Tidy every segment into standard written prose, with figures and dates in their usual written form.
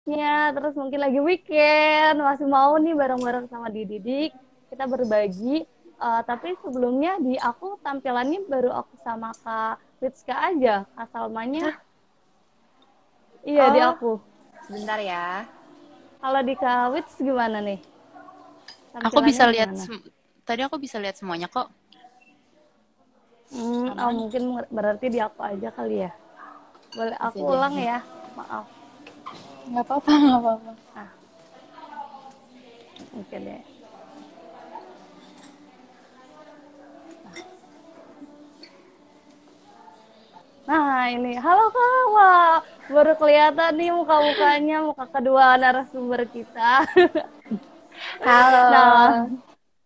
terus mungkin lagi weekend, masih mau nih bareng-bareng sama Didik, kita berbagi. Tapi sebelumnya di aku tampilannya baru aku sama Kak Rizka aja, Kak Salmanya. Hah? Iya di Oh, aku. bentar ya. Kalau di Kak Wits gimana nih? Aku Tampilannya bisa lihat gimana? tadi aku bisa lihat semuanya kok. Aman. Mungkin berarti di aku aja kali ya. Boleh Bisa aku ulang jadi. ya, maaf. Nggak apa-apa, nggak apa-apa. Ah, oke deh. Nah, ini. Halo Kak, wah, baru kelihatan nih muka-mukanya, muka kedua narasumber kita. Nah, Halo.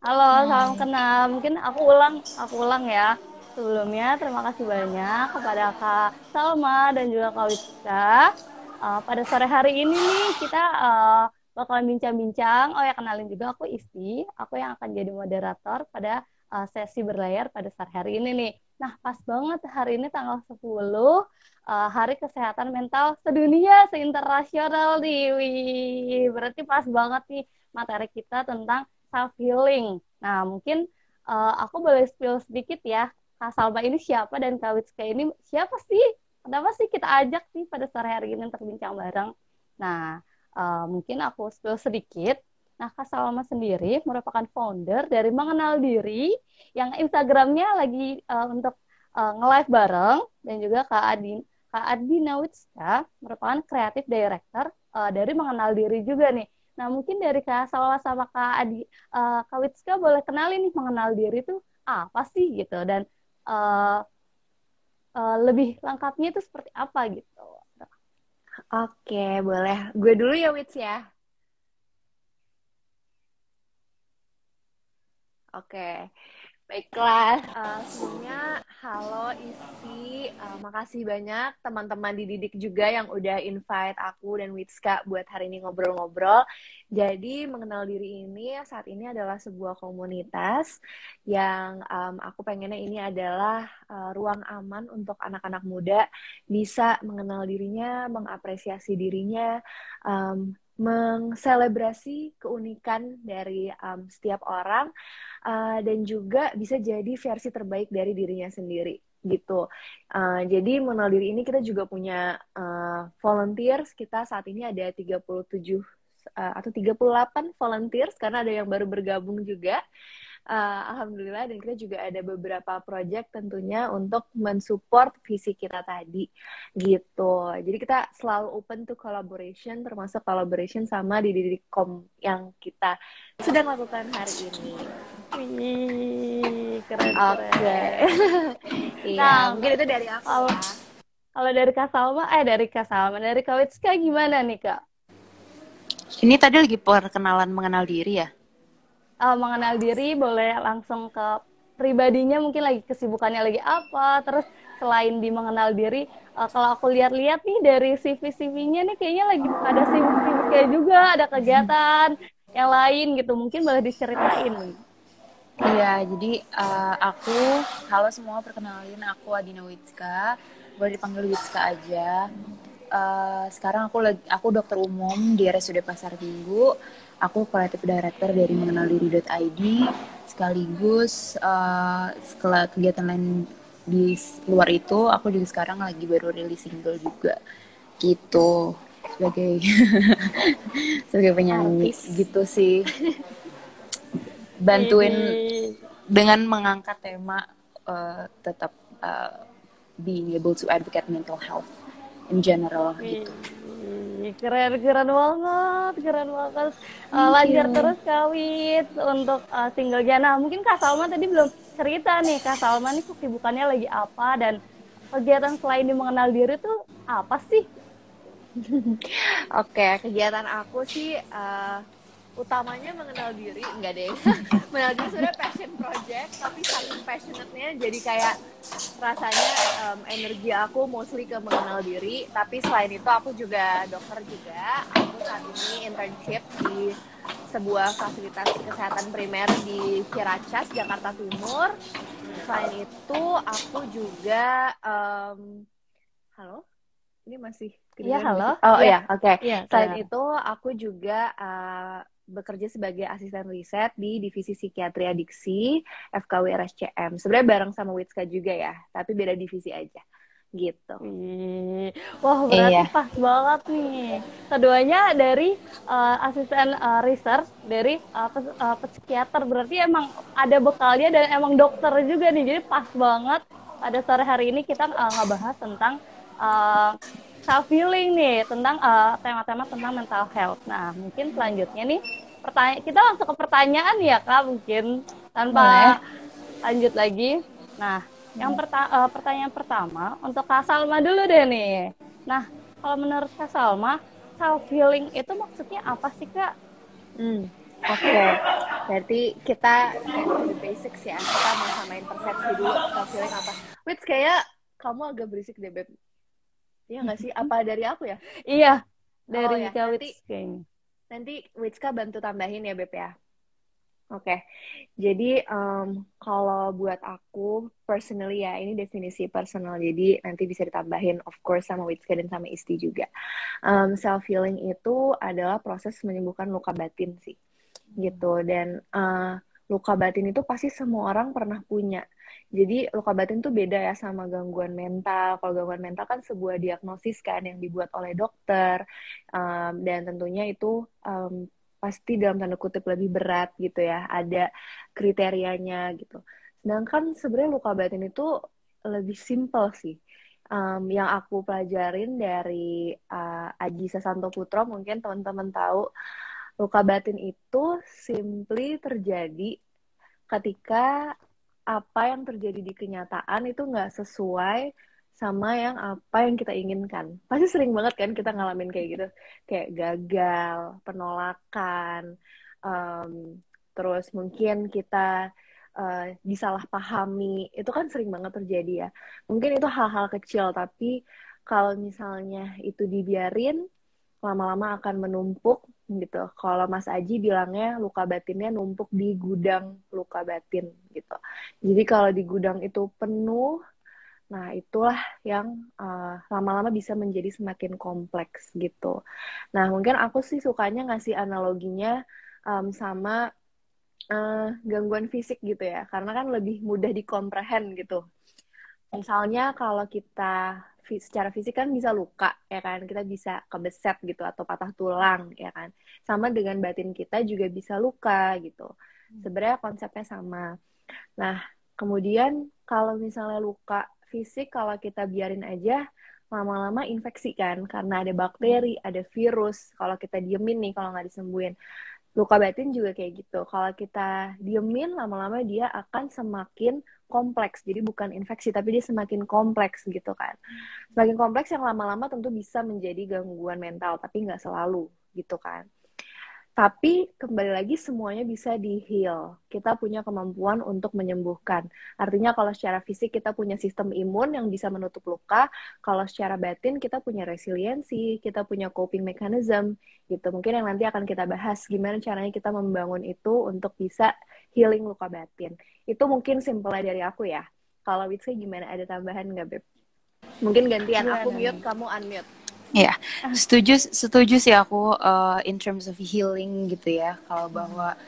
halo, salam Hai. kenal. Mungkin aku ulang ya. Sebelumnya, terima kasih banyak kepada Kak Salma dan juga Kak Witska. Pada sore hari ini nih, kita bakalan bincang-bincang. Oh ya, kenalin juga aku Isti. Aku yang akan jadi moderator pada sesi berlayar pada sore hari ini nih. Nah, pas banget hari ini tanggal 10, Hari Kesehatan Mental Sedunia, Seinternasional nih. Wih, berarti pas banget nih materi kita tentang self healing. Nah, mungkin aku boleh spill sedikit ya. Kak Salma ini siapa dan Kak Witska ini siapa sih? Kenapa sih kita ajak nih pada sore hari ini untuk bincang bareng? Nah, mungkin aku spill sedikit. Nah, Kak Salma sendiri merupakan founder dari Mengenal Diri yang Instagramnya lagi untuk nge-live bareng dan juga Kak Adi Nawitska merupakan kreatif director dari Mengenal Diri juga nih. Nah, mungkin dari Kak Salwa sama Kak Witska boleh kenalin nih mengenal diri itu apa sih gitu dan uh, lebih lengkapnya itu seperti apa gitu. Oke, boleh. Gue dulu ya, Wits ya. Oke. Baiklah, sebelumnya halo Isti, makasih banyak teman-teman dididik juga yang udah invite aku dan Witska buat hari ini ngobrol-ngobrol. Jadi mengenal diri ini saat ini adalah sebuah komunitas yang aku pengennya ini adalah ruang aman untuk anak-anak muda bisa mengenal dirinya, mengapresiasi dirinya, mengselebrasi keunikan dari setiap orang dan juga bisa jadi versi terbaik dari dirinya sendiri gitu. Jadi mengenal diri ini kita juga punya volunteers. Kita saat ini ada 37 atau 38 volunteers karena ada yang baru bergabung juga. Alhamdulillah, dan kita juga ada beberapa project tentunya untuk mensupport visi kita tadi gitu. Jadi kita selalu open to collaboration, termasuk collaboration sama di Didikkom yang kita sedang lakukan hari ini. Wih, keren Oke. keren. Iya, Nah, mungkin itu dari aku kalau ya. kalau dari Kak Witska gimana nih Kak? Ini tadi lagi perkenalan mengenal diri ya. Mengenal diri boleh langsung ke pribadinya mungkin lagi kesibukannya lagi apa terus selain di mengenal diri kalau aku lihat-lihat nih dari CV-CV-nya nih kayaknya lagi ada sibuk-sibuknya juga ada kegiatan yang lain gitu mungkin boleh diceritain. Iya, jadi aku, halo semua, perkenalin aku Adina Witska, boleh dipanggil Witska aja. Sekarang aku dokter umum di RSUD Pasar Minggu. Aku kreatif director dari mengenaldiri.id, sekaligus setelah kegiatan lain di luar itu, aku juga sekarang lagi baru rilis single juga, gitu sebagai sebagai penyanyi Artis. gitu sih, bantuin Widih. dengan mengangkat tema tetap being able to advocate mental health in general Wih, gitu. keren keren banget, keren banget. Thank Lancar you. terus Kawit untuk singlenya. Nah, mungkin Kak Salma tadi belum cerita nih, Kak Salma nih kesibukannya lagi apa dan kegiatan selain di mengenal diri tuh apa sih? Oke, kegiatan aku sih utamanya mengenal diri, enggak deh. Mengenal diri sebenarnya passion project, tapi saking passionate-nya jadi kayak rasanya energi aku mostly ke mengenal diri. Tapi selain itu aku juga dokter juga. Aku saat ini internship di sebuah fasilitas kesehatan primer di Ciracas, Jakarta Timur. Selain itu aku juga halo, ini masih Iya, kedengeran nggak halo. sih? Oh Iya, iya, oke. iya, Selain kedengaran. itu, aku juga bekerja sebagai asisten riset di divisi psikiatri adiksi FKW RSCM. Sebenarnya bareng sama Witska juga ya, tapi beda divisi aja. Gitu. Wih, wah berarti Iya. pas banget nih. Keduanya dari asisten research dari psikiater. Berarti emang ada bekalnya dan emang dokter juga nih. Jadi pas banget pada sore hari ini kita ngebahas tentang uh, self healing nih, tentang tema-tema tentang mental health. Nah, mungkin selanjutnya nih kita langsung ke pertanyaan ya Kak, mungkin Boleh. tanpa lanjut lagi. Nah, pertanyaan pertama untuk Kak Salma dulu deh nih. Nah, kalau menurut Kak Salma, self healing itu maksudnya apa sih Kak? Oke. Berarti kita back to the basics ya. Kita mau samain persepsi dulu self healing apa. Wits, kayak kamu agak berisik deh, Beb. Iya nggak sih? Apa dari aku ya? Iya, Oh dari ya, Kak Wits kayaknya. nanti Witska bantu tambahin ya, Beb ya. Oke, jadi kalau buat aku personally ya, ini definisi personal, jadi nanti bisa ditambahin of course sama Witska dan sama Isti juga. Self healing itu adalah proses menyembuhkan luka batin sih, gitu. Dan luka batin itu pasti semua orang pernah punya. Jadi luka batin tuh beda ya sama gangguan mental. Kalau gangguan mental kan sebuah diagnosis kan yang dibuat oleh dokter, dan tentunya itu pasti dalam tanda kutip lebih berat gitu ya, ada kriterianya gitu. Sedangkan sebenarnya luka batin itu lebih simple sih. Yang aku pelajarin dari Aji Sasanto Putro, mungkin teman-teman tahu, luka batin itu simply terjadi ketika apa yang terjadi di kenyataan itu nggak sesuai sama yang apa yang kita inginkan. Pasti sering banget kan kita ngalamin kayak gitu. Kayak gagal, penolakan, terus mungkin kita disalahpahami. Itu kan sering banget terjadi ya. Mungkin itu hal-hal kecil, tapi kalau misalnya itu dibiarin, lama-lama akan menumpuk gitu. Kalau Mas Aji bilangnya luka batinnya numpuk di gudang luka batin gitu. Jadi kalau di gudang itu penuh, nah itulah yang lama-lama bisa menjadi semakin kompleks gitu. Nah mungkin aku sih sukanya ngasih analoginya sama gangguan fisik gitu ya, karena kan lebih mudah dikomprehen gitu. Misalnya kalau kita secara fisik kan bisa luka ya kan, kita bisa kebeset gitu atau patah tulang ya kan. Sama dengan batin kita juga bisa luka gitu. Sebenarnya konsepnya sama. Nah, kemudian kalau misalnya luka fisik kalau kita biarin aja lama-lama infeksi kan karena ada bakteri, ada virus. Kalau kita diemin nih kalau nggak disembuhin. Luka batin juga kayak gitu. Kalau kita diemin, lama-lama dia akan semakin kompleks. Jadi bukan infeksi, tapi dia semakin kompleks gitu kan. Semakin kompleks yang lama-lama tentu bisa menjadi gangguan mental, tapi nggak selalu gitu kan. Tapi kembali lagi semuanya bisa di-heal. Kita punya kemampuan untuk menyembuhkan. Artinya kalau secara fisik kita punya sistem imun yang bisa menutup luka, kalau secara batin kita punya resiliensi, kita punya coping mechanism gitu. Mungkin yang nanti akan kita bahas gimana caranya kita membangun itu untuk bisa healing luka batin. Itu mungkin simpelnya dari aku ya. Kalau Witsi gimana? Ada tambahan nggak, Beb? Mungkin gantian, aku mute, kamu unmute. Ya, setuju sih aku in terms of healing gitu ya. Kalau bahwa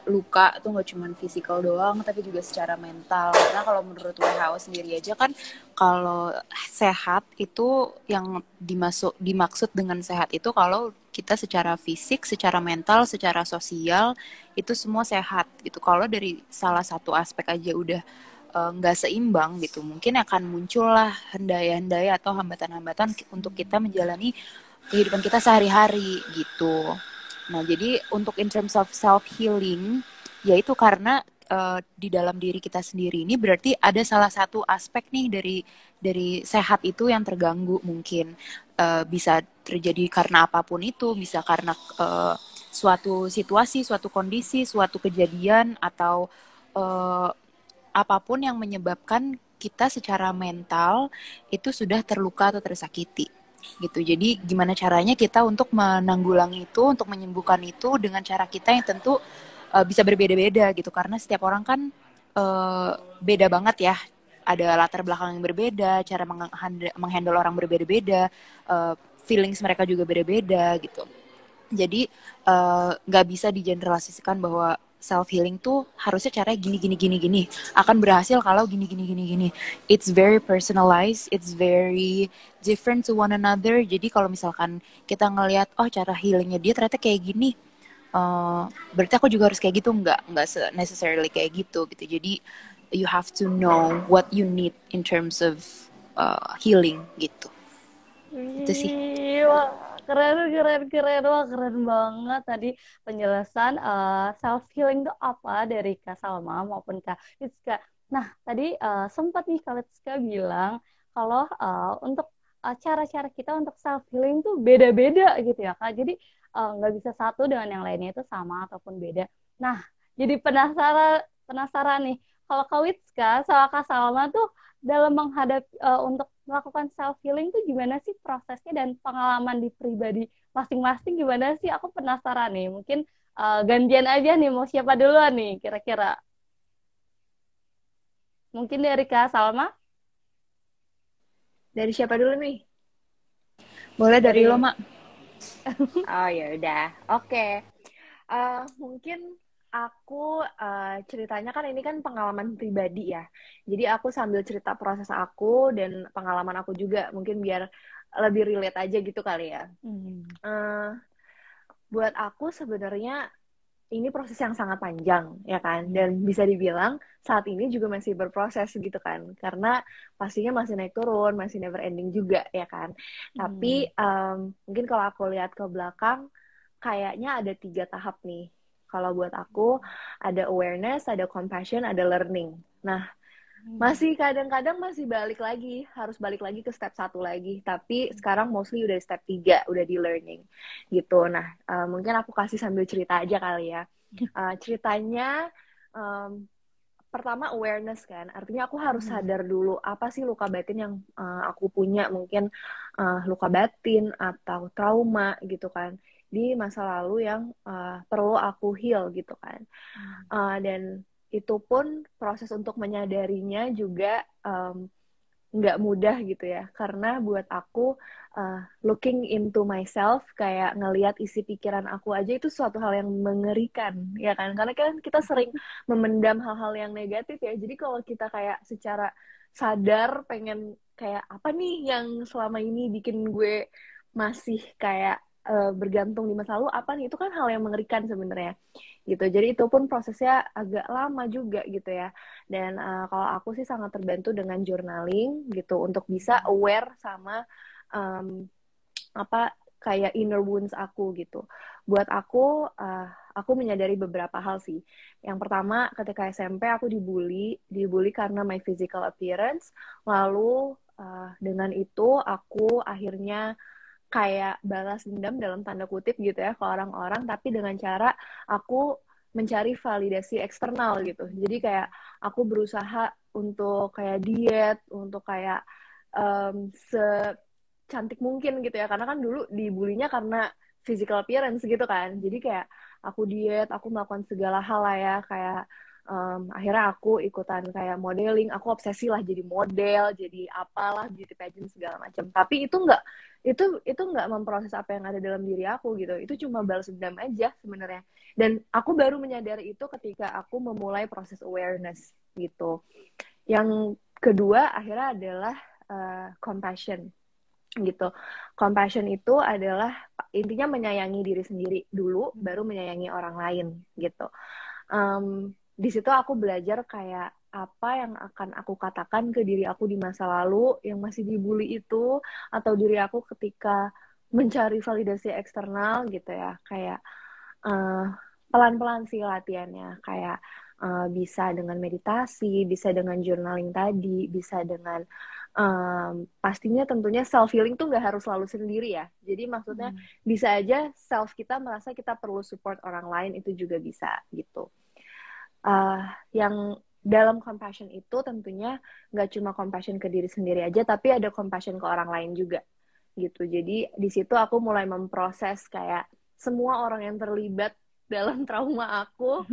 luka tuh nggak cuma fisikal doang, tapi juga secara mental. Karena kalau menurut WHO sendiri aja kan, kalau sehat itu yang dimaksud dengan sehat itu kalau kita secara fisik, secara mental, secara sosial itu semua sehat gitu. Kalau dari salah satu aspek aja udah nggak seimbang gitu, mungkin akan muncullah hendaya-hendaya atau hambatan-hambatan untuk kita menjalani kehidupan kita sehari-hari gitu. Nah, jadi untuk in terms of self healing, yaitu karena di dalam diri kita sendiri ini berarti ada salah satu aspek nih dari sehat itu yang terganggu, mungkin bisa terjadi karena apapun itu, bisa karena suatu situasi, suatu kondisi, suatu kejadian atau apapun yang menyebabkan kita secara mental itu sudah terluka atau tersakiti gitu. Jadi gimana caranya kita untuk menanggulangi itu, untuk menyembuhkan itu dengan cara kita yang tentu bisa berbeda-beda gitu, karena setiap orang kan beda banget ya ada latar belakang yang berbeda, cara menghandle orang berbeda-beda, feelings mereka juga beda-beda gitu. Jadi nggak bisa digeneralisasikan bahwa self healing tuh harusnya caranya gini. Akan berhasil kalau gini. It's very personalized, it's very different to one another. Jadi kalau misalkan kita ngelihat cara healingnya dia ternyata kayak gini, berarti aku juga harus kayak gitu, nggak necessarily kayak gitu. Jadi you have to know what you need in terms of healing gitu. Itu sih. Wah, keren. Wah, keren banget tadi penjelasan self healing itu apa dari Kak Salma maupun Kak Rizka. Nah, tadi sempat nih Kak Rizka bilang kalau untuk cara-cara kita untuk self healing tuh beda-beda gitu ya Kak. Jadi nggak bisa satu dengan yang lainnya itu sama ataupun beda. Nah, jadi penasaran nih. Kalau Kak Rizka sama Kak Salma tuh dalam menghadapi untuk melakukan self healing tuh gimana sih prosesnya dan pengalaman di pribadi masing-masing gimana sih? Aku penasaran nih. Mungkin gantian aja nih mau siapa duluan nih kira-kira? Mungkin dari Kak Salma? Dari siapa dulu nih? Boleh dari lo, Mak. Oh ya udah, oke. Mungkin aku ceritanya kan ini kan pengalaman pribadi ya. Jadi aku sambil cerita proses aku dan pengalaman aku juga, mungkin biar lebih relate aja gitu kali ya. Buat aku sebenarnya ini proses yang sangat panjang ya kan, dan bisa dibilang saat ini juga masih berproses gitu kan, karena pastinya masih naik turun, masih never ending juga ya kan. Tapi mungkin kalau aku lihat ke belakang kayaknya ada 3 tahap nih. Kalau buat aku ada awareness, ada compassion, ada learning. Nah, masih kadang-kadang masih harus balik lagi ke step 1 lagi. Tapi sekarang mostly udah step 3, udah di learning gitu. Nah, mungkin aku kasih sambil cerita aja kali ya. Ceritanya pertama awareness kan. Artinya aku harus sadar dulu apa sih luka batin yang aku punya. Mungkin luka batin atau trauma gitu kan. Di masa lalu yang perlu aku heal gitu kan. Dan itu pun proses untuk menyadarinya juga nggak mudah gitu ya, karena buat aku looking into myself, kayak ngelihat isi pikiran aku aja itu suatu hal yang mengerikan ya kan, karena kan kita sering memendam hal-hal yang negatif ya. Jadi kalau kita kayak secara sadar pengen kayak apa nih yang selama ini bikin gue masih kayak bergantung di masa lalu, apa nih, itu kan hal yang mengerikan sebenarnya gitu. Jadi itu pun prosesnya agak lama juga gitu ya. Dan kalau aku sih sangat terbantu dengan journaling gitu untuk bisa aware sama apa kayak inner wounds aku gitu. Buat aku menyadari beberapa hal sih. Yang pertama, ketika SMP aku dibully karena my physical appearance. Lalu dengan itu aku akhirnya kayak balas dendam dalam tanda kutip gitu ya ke orang-orang, tapi dengan cara aku mencari validasi eksternal gitu. Jadi kayak aku berusaha untuk kayak diet, untuk kayak secantik mungkin gitu ya, karena kan dulu dibulinya karena physical appearance gitu kan. Jadi kayak aku diet, aku melakukan segala hal lah ya, kayak akhirnya aku ikutan kayak modeling, aku obsesi lah jadi model, jadi apalah beauty pageant segala macam. Tapi itu nggak memproses apa yang ada dalam diri aku gitu. Itu cuma balas dendam aja sebenarnya. Dan aku baru menyadari itu ketika aku memulai proses awareness gitu. Yang kedua akhirnya adalah compassion gitu. Compassion itu adalah intinya menyayangi diri sendiri dulu, baru menyayangi orang lain gitu. Di situ aku belajar kayak apa yang akan aku katakan ke diri aku di masa lalu yang masih dibully itu, atau diri aku ketika mencari validasi eksternal gitu ya. Kayak pelan-pelan sih latihannya, kayak bisa dengan meditasi, bisa dengan journaling tadi, bisa dengan pastinya tentunya self healing tuh nggak harus selalu sendiri ya. Jadi maksudnya bisa aja self kita merasa kita perlu support orang lain, itu juga bisa gitu. Yang dalam compassion itu tentunya nggak cuma compassion ke diri sendiri aja, tapi ada compassion ke orang lain juga gitu. Jadi di situ aku mulai memproses kayak semua orang yang terlibat dalam trauma aku,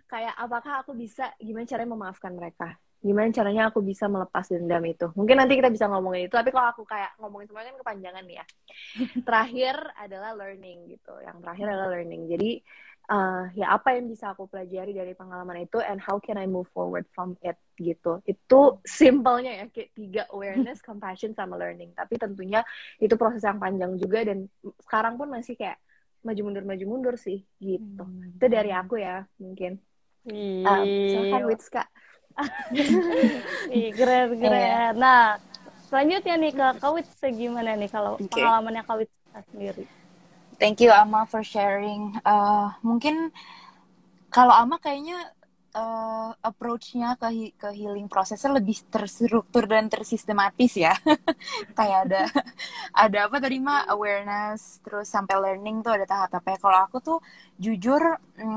kayak apakah aku bisa, gimana caranya memaafkan mereka Gimana caranya aku bisa melepas dendam itu? Mungkin nanti kita bisa ngomongin itu, tapi kalau aku kayak ngomongin semuanya kan kepanjangan nih ya. Terakhir adalah learning gitu. Yang terakhir adalah learning. Jadi ya apa yang bisa aku pelajari dari pengalaman itu, and how can I move forward from it gitu. Itu simpelnya ya, kayak 3: awareness, compassion, sama learning. Tapi tentunya itu proses yang panjang juga, dan sekarang pun masih kayak maju mundur sih gitu. Itu dari aku ya mungkin. Silakan Iya. Witska. Ih, keren. Nah, selanjutnya nih ke Kawit, gimana nih kalau pengalamannya Kawit sendiri? Thank you Ama for sharing. Mungkin kalau Ama kayaknya approach-nya ke healing prosesnya lebih terstruktur dan tersistematis ya. Kayak ada apa tadi mah, awareness, terus sampai learning tuh ada tahap-tahapnya. Kalau aku tuh jujur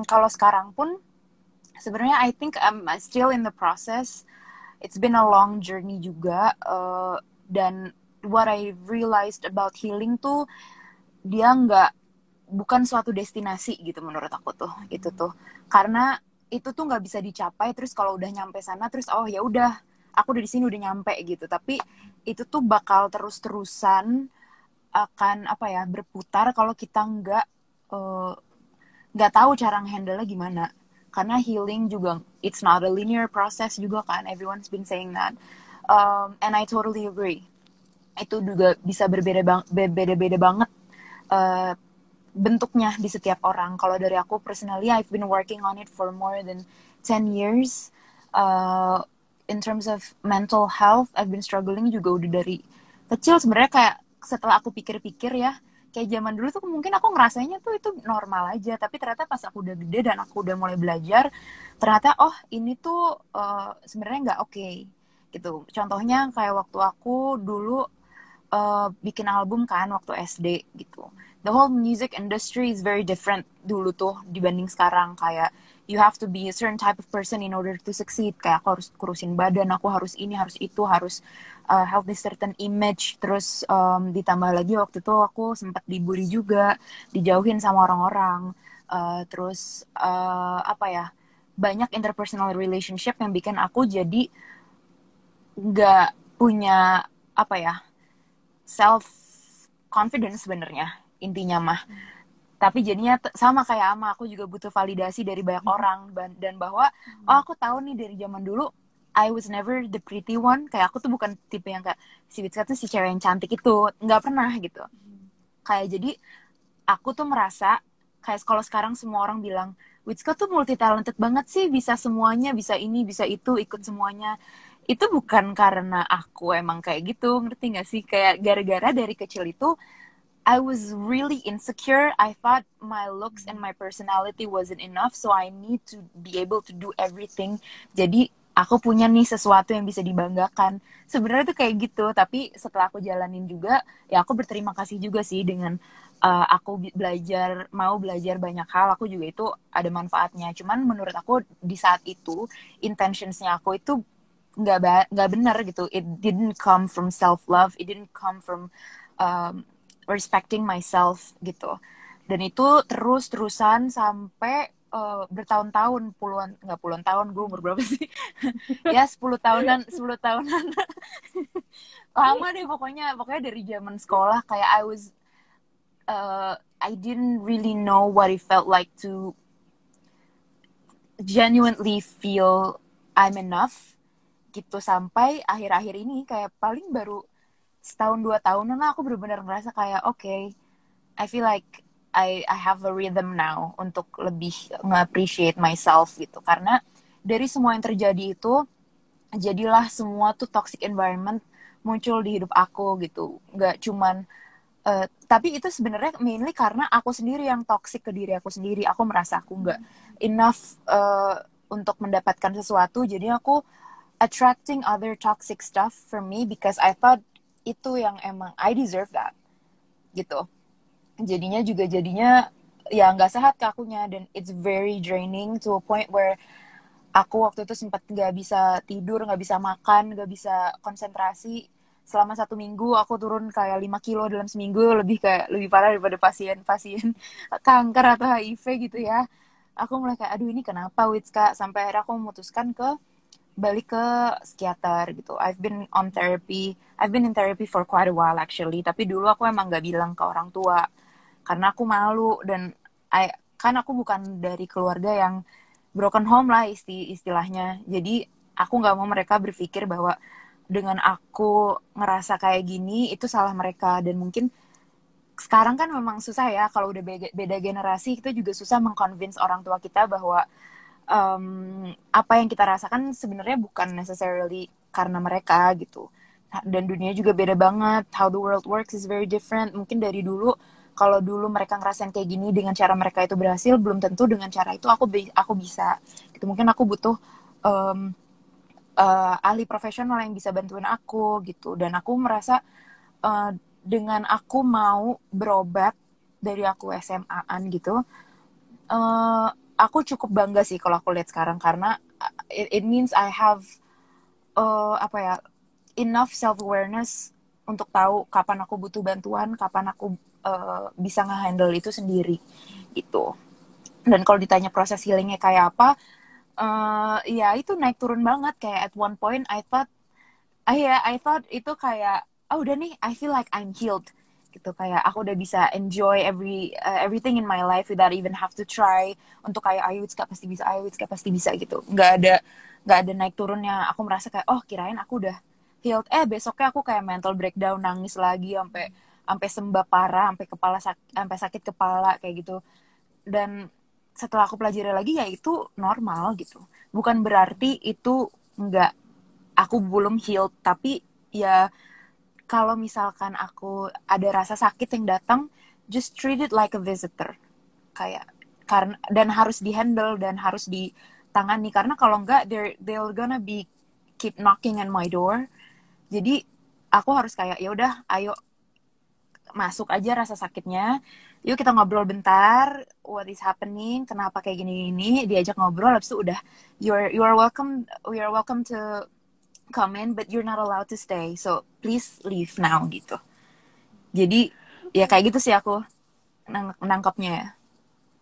kalau sekarang pun sebenarnya I think I'm still in the process. It's been a long journey juga, dan what I realized about healing tuh dia bukan suatu destinasi gitu menurut aku tuh. Itu tuh karena itu tuh nggak bisa dicapai terus kalau udah nyampe sana terus oh ya udah aku udah di sini udah nyampe gitu. Tapi itu tuh bakal terus-terusan akan apa ya, berputar kalau kita nggak tahu cara ngehandle-nya gimana. Karena healing juga it's not a linear process juga kan, everyone's been saying that, and I totally agree. Itu juga bisa berbeda-beda banget bentuknya di setiap orang. Kalau dari aku personally, I've been working on it for more than 10 years. In terms of mental health, I've been struggling juga udah dari kecil sebenarnya. Kayak setelah aku pikir-pikir ya, kayak zaman dulu tuh mungkin aku ngerasanya tuh itu normal aja, tapi ternyata pas aku udah gede dan aku udah mulai belajar, ternyata oh ini tuh sebenarnya nggak oke gitu. Contohnya kayak waktu aku dulu bikin album kan waktu SD gitu. The whole music industry is very different dulu tuh dibanding sekarang. Kayak you have to be a certain type of person in order to succeed. Kayak aku harus kurusin badan, aku harus ini, harus itu, harus have this certain image. Terus ditambah lagi waktu itu aku sempat dibully juga, dijauhin sama orang-orang. Terus apa ya, banyak interpersonal relationship yang bikin aku jadi nggak punya apa ya, self confidence sebenarnya intinya mah. Tapi jadinya sama kayak Ama, aku juga butuh validasi dari banyak orang, dan bahwa oh aku tahu nih dari zaman dulu I was never the pretty one. Kayak aku tuh bukan tipe yang kayak si Witska tuh si cewek yang cantik itu, nggak pernah gitu. Kayak jadi aku tuh merasa kayak kalau sekarang semua orang bilang Witska tuh multi talented banget sih, bisa semuanya, bisa ini, bisa itu, ikut semuanya. Itu bukan karena aku emang kayak gitu, ngerti gak sih? Kayak gara-gara dari kecil itu I was really insecure. I thought my looks and my personality wasn't enough, so I need to be able to do everything. Jadi aku punya nih sesuatu yang bisa dibanggakan. Sebenarnya tuh kayak gitu, tapi setelah aku jalanin juga, ya aku berterima kasih juga sih dengan aku mau belajar banyak hal. Aku juga itu ada manfaatnya. Cuman menurut aku di saat itu intentionsnya aku itu nggak benar gitu. It didn't come from self love. It didn't come from respecting myself gitu. Dan itu terus-terusan sampai bertahun-tahun, puluhan tahun, gue umur berapa sih? Ya 10 tahunan lama deh pokoknya dari zaman sekolah. Kayak I didn't really know what it felt like to genuinely feel I'm enough gitu, sampai akhir-akhir ini kayak paling baru setahun 2 tahunan aku benar-benar ngerasa kayak okay, I feel like I have a rhythm now untuk lebih nge-appreciate myself gitu. Karena dari semua yang terjadi itu jadilah semua tuh toxic environment muncul di hidup aku gitu. Nggak cuman tapi itu sebenarnya mainly karena aku sendiri yang toxic ke diri aku sendiri. Aku merasa aku nggak enough untuk mendapatkan sesuatu, jadi aku attracting other toxic stuff from me because I thought itu yang emang I deserve that gitu. Jadinya ya nggak sehat ke akunya, dan it's very draining to a point where aku waktu itu sempat nggak bisa tidur, nggak bisa makan, nggak bisa konsentrasi. Selama 1 minggu aku turun kayak 5 kilo dalam seminggu, lebih parah daripada pasien kanker atau HIV gitu ya. Aku mulai kayak aduh ini kenapa Witska, sampai akhirnya aku memutuskan ke balik ke psikiater gitu. I've been in therapy for quite a while actually, tapi dulu aku emang nggak bilang ke orang tua karena aku malu dan kan aku bukan dari keluarga yang broken home lah istilahnya. Jadi aku nggak mau mereka berpikir bahwa dengan aku ngerasa kayak gini itu salah mereka. Dan mungkin sekarang kan memang susah ya, kalau udah beda generasi kita juga susah mengconvince orang tua kita bahwa apa yang kita rasakan sebenarnya bukan necessarily karena mereka gitu. Dan dunia juga beda banget, how the world works is very different. Mungkin dari dulu, kalau dulu mereka ngerasain kayak gini dengan cara mereka itu berhasil, belum tentu dengan cara itu aku bisa gitu. Mungkin aku butuh um, ahli profesional yang bisa bantuin aku gitu. Dan aku merasa dengan aku mau berobat dari aku SMA-an gitu, aku cukup bangga sih kalau aku lihat sekarang, karena it means I have apa ya, enough self awareness untuk tahu kapan aku butuh bantuan, kapan aku bisa nge-handle itu sendiri gitu. Dan kalau ditanya proses healingnya kayak apa, ya itu naik turun banget. Kayak at one point I thought itu kayak, oh udah nih, I feel like I'm healed gitu. Kayak aku udah bisa enjoy everything in my life without even have to try untuk kayak ayo Witska pasti bisa gitu. Nggak ada naik turunnya. Aku merasa kayak, oh kirain aku udah healed, besoknya aku kayak mental breakdown, nangis lagi sampai sampai sembah parah, sampai sakit kepala kayak gitu. Dan setelah aku pelajari lagi, ya itu normal gitu. Bukan berarti itu nggak, aku belum healed, tapi ya kalau misalkan aku ada rasa sakit yang datang, just treat it like a visitor. Kayak karena, dan harus dihandle dan harus ditangani, karena kalau enggak they're gonna be keep knocking on my door. Jadi aku harus kayak, ya udah, ayo masuk aja rasa sakitnya. Yuk kita ngobrol bentar, what is happening, kenapa kayak gini-gini, diajak ngobrol, habis itu udah, we are welcome to come in, but you're not allowed to stay, so please leave now gitu. Jadi ya kayak gitu sih aku nangkapnya.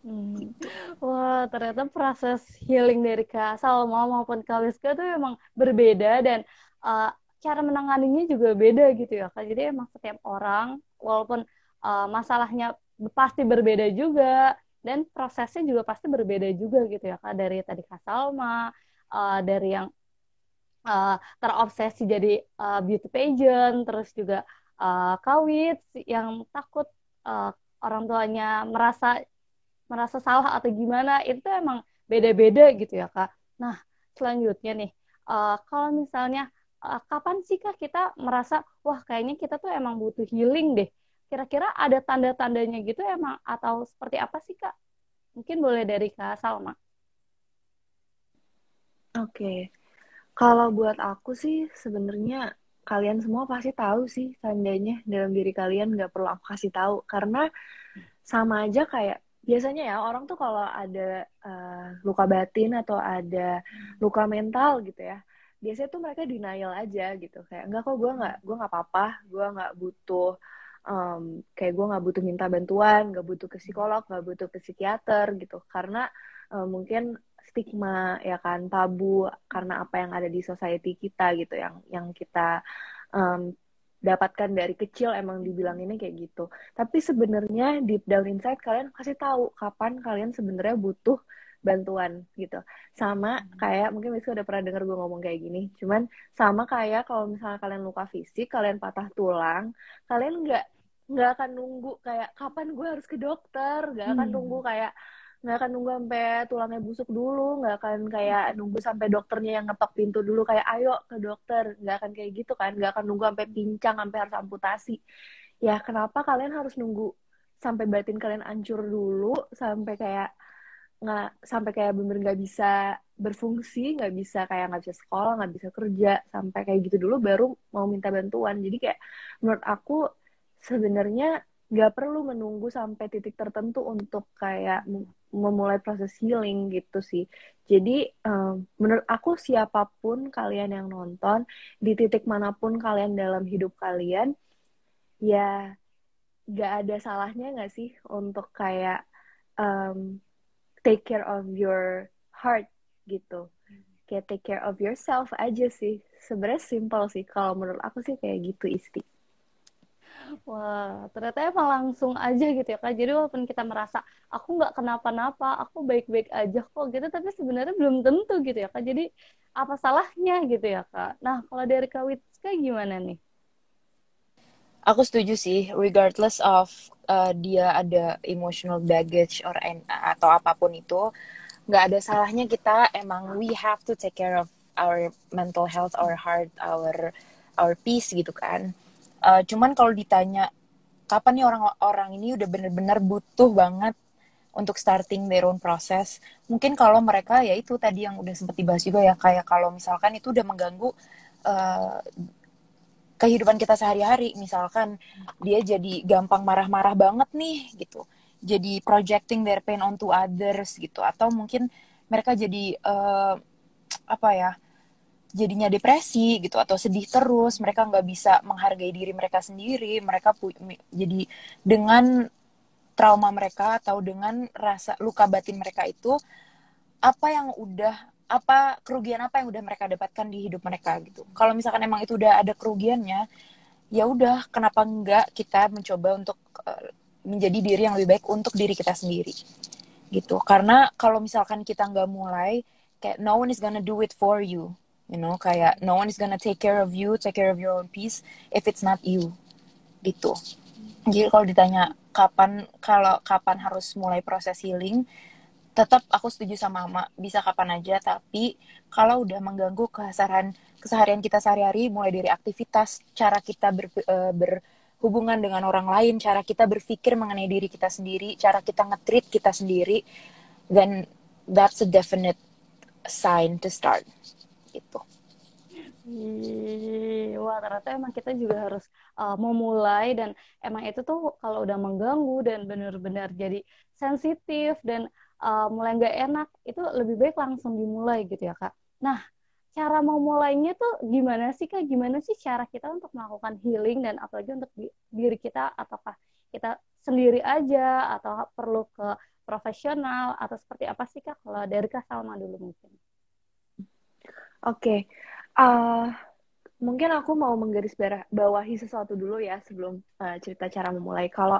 Gitu. Wah, ternyata proses healing dari Kak Salma maupun Kak Wiska itu memang berbeda, dan uh, cara menanganinya juga beda gitu ya Kak. Jadi emang setiap orang, walaupun masalahnya pasti berbeda juga, dan prosesnya juga pasti berbeda juga gitu ya Kak. Dari tadi Kak Salma, dari yang terobsesi jadi beauty pageant, terus juga Kawit yang takut uh, orang tuanya merasa salah atau gimana, itu emang beda-beda gitu ya Kak. Nah, selanjutnya nih, kalau misalnya kapan sih Kak kita merasa, wah kayaknya kita tuh emang butuh healing deh. Kira-kira ada tanda-tandanya gitu emang, atau seperti apa sih Kak? Mungkin boleh dari Kak Salma. Oke. Kalau buat aku sih sebenarnya kalian semua pasti tahu sih tandanya dalam diri kalian, nggak perlu aku kasih tahu, karena sama aja kayak biasanya ya orang tuh kalau ada luka batin atau ada luka mental gitu ya, biasanya tuh mereka denial aja gitu, kayak enggak kok, gue nggak apa-apa, gue nggak butuh kayak gue nggak butuh minta bantuan, nggak butuh ke psikolog, nggak butuh ke psikiater gitu, karena mungkin stigma ya kan, tabu, karena apa yang ada di society kita gitu, yang kita um, dapatkan dari kecil, emang dibilanginnya kayak gitu. Tapi sebenarnya deep down inside kalian kasih tahu kapan kalian sebenarnya butuh bantuan gitu. Sama kayak, mungkin Miska udah pernah denger gue ngomong kayak gini, cuman sama kayak kalau misalnya kalian luka fisik, kalian patah tulang, kalian nggak akan nunggu kayak kapan gue harus ke dokter, nggak akan nunggu sampai tulangnya busuk dulu, nggak akan kayak nunggu sampai dokternya yang ngetok pintu dulu kayak ayo ke dokter, nggak akan kayak gitu kan, nggak akan nunggu sampai pincang, sampai harus amputasi. Ya kenapa kalian harus nunggu sampai batin kalian hancur dulu, sampai kayak bener nggak bisa berfungsi, nggak bisa sekolah, nggak bisa kerja, sampai kayak gitu dulu baru mau minta bantuan. Jadi kayak menurut aku sebenarnya nggak perlu menunggu sampai titik tertentu untuk kayak memulai proses healing gitu sih. Jadi menurut aku siapapun kalian yang nonton, di titik manapun kalian dalam hidup kalian, ya nggak ada salahnya nggak sih untuk kayak um, take care of your heart gitu. kayak take care of yourself aja sih. Sebenarnya simple sih, kalau menurut aku sih kayak gitu Isti. Wah, ternyata emang langsung aja gitu ya Kak. Jadi walaupun kita merasa aku nggak kenapa-napa, aku baik-baik aja kok gitu, tapi sebenarnya belum tentu gitu ya Kak. Jadi apa salahnya gitu ya Kak. Nah, kalau dari Kak Witska gimana nih? Aku setuju sih, regardless of dia ada emotional baggage atau apapun itu, nggak ada salahnya kita emang we have to take care of our mental health, our heart, our peace gitu kan. Cuman kalau ditanya kapan nih orang-orang ini udah bener-bener butuh banget untuk starting their own process, mungkin kalau mereka ya itu tadi yang udah sempat dibahas juga ya, kayak kalau misalkan itu udah mengganggu uh, kehidupan kita sehari-hari, misalkan dia jadi gampang marah-marah banget nih gitu, jadi projecting their pain onto others gitu, atau mungkin mereka jadi apa ya, jadinya depresi gitu atau sedih terus, mereka nggak bisa menghargai diri mereka sendiri, mereka jadi dengan trauma mereka atau dengan rasa luka batin mereka itu, apa kerugian apa yang udah mereka dapatkan di hidup mereka gitu. Kalau misalkan emang itu udah ada kerugiannya, ya udah, kenapa enggak kita mencoba untuk menjadi diri yang lebih baik untuk diri kita sendiri gitu. Karena kalau misalkan kita nggak mulai, kayak no one is gonna do it for you, you know, kayak no one is gonna take care of you, take care of your own peace if it's not you gitu. Jadi kalau ditanya kapan harus mulai proses healing, tetap aku setuju sama Mama, bisa kapan aja, tapi kalau udah mengganggu keseharian kita sehari-hari, mulai dari aktivitas, cara kita berhubungan dengan orang lain, cara kita berpikir mengenai diri kita sendiri, cara kita nge-treat kita sendiri, then that's a definite sign to start gitu. Wah, ternyata emang kita juga harus memulai, dan emang itu tuh kalau udah mengganggu dan benar-benar jadi sensitif dan mulai nggak enak, itu lebih baik langsung dimulai gitu ya Kak. Nah, cara memulainya tuh gimana sih Kak? Gimana sih cara kita untuk melakukan healing, dan apalagi untuk diri kita, ataukah kita sendiri aja atau perlu ke profesional atau seperti apa sih Kak? Kalau dari Kak Salma dulu mungkin. Oke. Mungkin aku mau menggarisbawahi sesuatu dulu ya sebelum cerita cara memulai. Kalau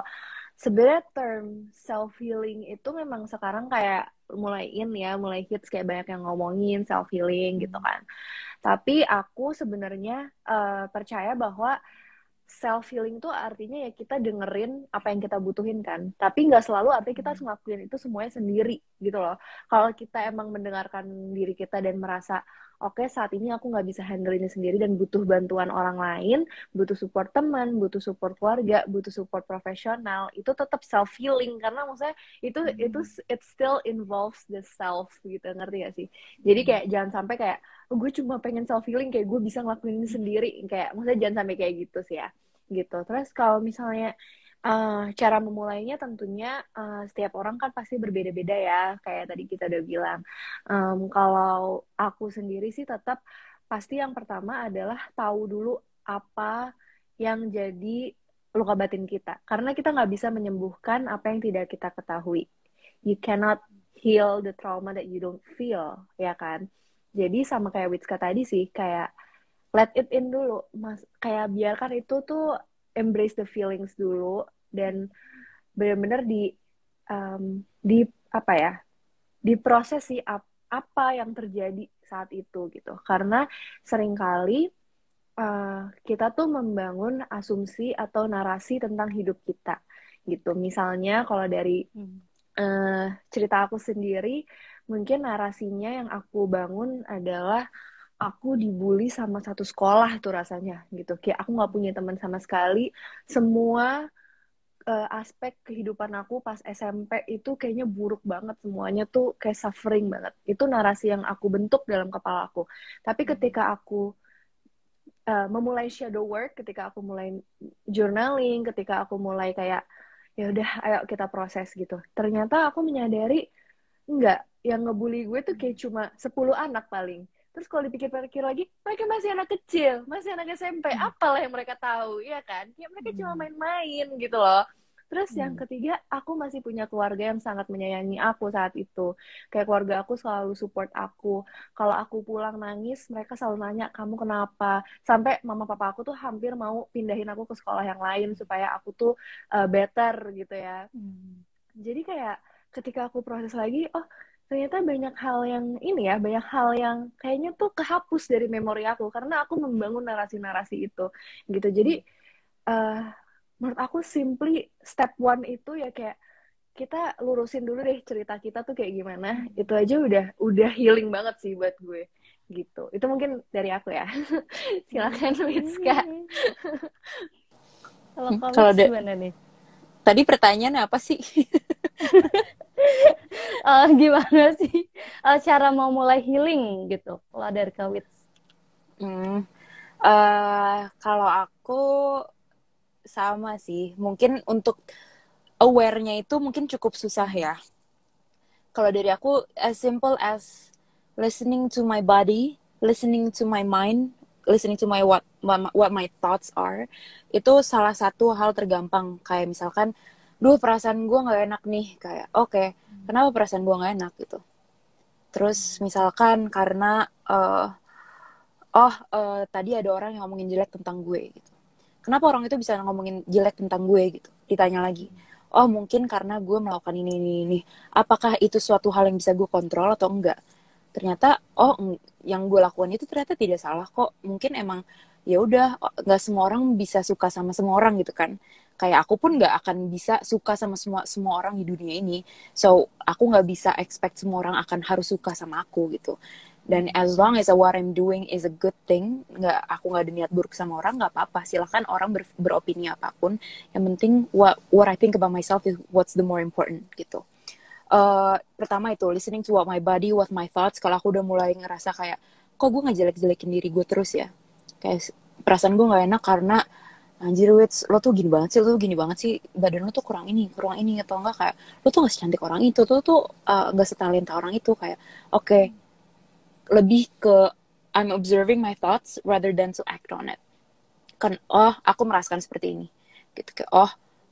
sebenarnya term self healing itu memang sekarang kayak mulai hits, kayak banyak yang ngomongin self healing gitu kan. Tapi aku sebenarnya percaya bahwa self healing itu artinya ya kita dengerin apa yang kita butuhin kan. Tapi nggak selalu artinya kita harus ngelakuin itu semuanya sendiri gitu loh. Kalau kita emang mendengarkan diri kita dan merasa oke, saat ini aku nggak bisa handle ini sendiri dan butuh bantuan orang lain, butuh support teman, butuh support keluarga, butuh support profesional, itu tetap self healing, karena maksudnya itu it still involves the self gitu, ngerti gak sih? Jadi kayak jangan sampai kayak gue cuma pengen self healing, kayak gue bisa ngelakuin ini sendiri, kayak maksudnya jangan sampai kayak gitu sih ya gitu. Terus kalau misalnya cara memulainya tentunya setiap orang kan pasti berbeda-beda ya, kayak tadi kita udah bilang. Kalau aku sendiri sih tetap pasti yang pertama adalah tahu dulu apa yang jadi luka batin kita, karena kita nggak bisa menyembuhkan apa yang tidak kita ketahui. You cannot heal the trauma that you don't feel, ya kan? Jadi sama kayak Witska tadi sih, kayak let it in dulu, mas, kayak biarkan itu tuh, embrace the feelings dulu, dan benar-benar di apa ya, diproses sih apa yang terjadi saat itu gitu. Karena seringkali kita tuh membangun asumsi atau narasi tentang hidup kita gitu. Misalnya kalau dari cerita aku sendiri, mungkin narasinya yang aku bangun adalah aku dibully sama satu sekolah tuh rasanya gitu. Kayak aku nggak punya teman sama sekali. Semua aspek kehidupan aku pas SMP itu kayaknya buruk banget, semuanya tuh kayak suffering banget. Itu narasi yang aku bentuk dalam kepala aku. Tapi ketika aku memulai shadow work, ketika aku mulai journaling, ketika aku mulai kayak ya udah ayo kita proses gitu. Ternyata aku menyadari enggak, yang ngebully gue tuh kayak cuma 10 anak paling. Terus kalau dipikir-pikir lagi, mereka masih anak kecil, masih anak SMP, apalah yang mereka tahu, ya kan? Kayak mereka cuma main-main gitu loh. Terus yang ketiga, aku masih punya keluarga yang sangat menyayangi aku saat itu. Kayak keluarga aku selalu support aku. Kalau aku pulang nangis, mereka selalu nanya, kamu kenapa? Sampai mama papa aku tuh hampir mau pindahin aku ke sekolah yang lain supaya aku tuh better gitu ya. Jadi kayak ketika aku proses lagi, oh ternyata banyak hal yang ini ya, banyak hal yang kayaknya tuh kehapus dari memori aku karena aku membangun narasi-narasi itu gitu. Jadi menurut aku simply step one itu ya kayak kita lurusin dulu deh cerita kita tuh kayak gimana. Itu aja udah healing banget sih buat gue gitu. Itu mungkin dari aku ya. Silakan Witska. Kalau kamu Kalau gimana nih? tadi pertanyaannya apa sih? Gimana sih cara mau mulai healing gitu kalau dari Kawit? Kalau aku sama sih. Mungkin untuk aware-nya itu mungkin cukup susah ya. Kalau dari aku, as simple as listening to my body, listening to my mind, listening to what my thoughts are, itu salah satu hal tergampang. Kayak misalkan, perasaan gue nggak enak nih. Kayak, oke, kenapa perasaan gue nggak enak gitu? Terus misalkan karena tadi ada orang yang ngomongin jelek tentang gue gitu. Kenapa orang itu bisa ngomongin jelek tentang gue gitu? Ditanya lagi. Oh mungkin karena gue melakukan ini. Apakah itu suatu hal yang bisa gue kontrol atau enggak? Ternyata yang gue lakukan itu ternyata tidak salah kok. Mungkin emang ya udah nggak semua orang bisa suka sama semua orang gitu kan. Kayak aku pun nggak akan bisa suka sama semua orang di dunia ini. So aku nggak bisa expect semua orang akan harus suka sama aku gitu. Dan as long as what I'm doing is a good thing, aku nggak ada niat buruk sama orang, nggak apa-apa. Silahkan orang beropini apapun. Yang penting what I think about myself is what's the more important gitu. Pertama itu listening to what my body, what my thoughts. Kalau aku udah mulai ngerasa kayak kok gue ngejelek-jelekin diri gue terus ya, kayak perasaan gue nggak enak karena anjir Wits, lo tuh gini banget sih, badan lo tuh kurang ini atau enggak kayak lo tuh nggak secantik orang itu, tuh nggak setalenta orang itu, kayak oke. Lebih ke I'm observing my thoughts rather than to act on it. Kan, aku merasakan seperti ini. Gitu.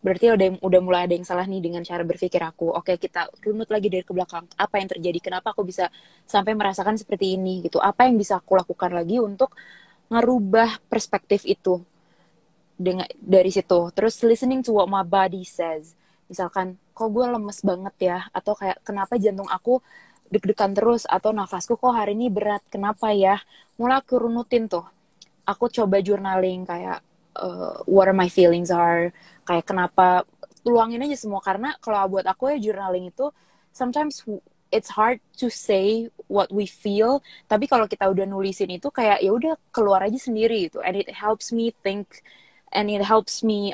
Berarti udah mulai ada yang salah nih dengan cara berpikir aku. Oke, kita runut lagi dari ke belakang. Apa yang terjadi? Kenapa aku bisa sampai merasakan seperti ini? Gitu. Apa yang bisa aku lakukan lagi untuk ngerubah perspektif itu dari situ. Terus listening to what my body says. Misalkan, kok gue lemes banget ya? Atau kayak, kenapa jantung aku deg-degan terus, atau nafasku kok hari ini berat, kenapa ya? Mulai aku runutin tuh. Aku coba journaling kayak what are my feelings are, kayak kenapa, tuangin aja semua. Karena kalau buat aku ya journaling itu sometimes it's hard to say what we feel, tapi kalau kita udah nulisin itu kayak ya udah keluar aja sendiri gitu. And it helps me think, and it helps me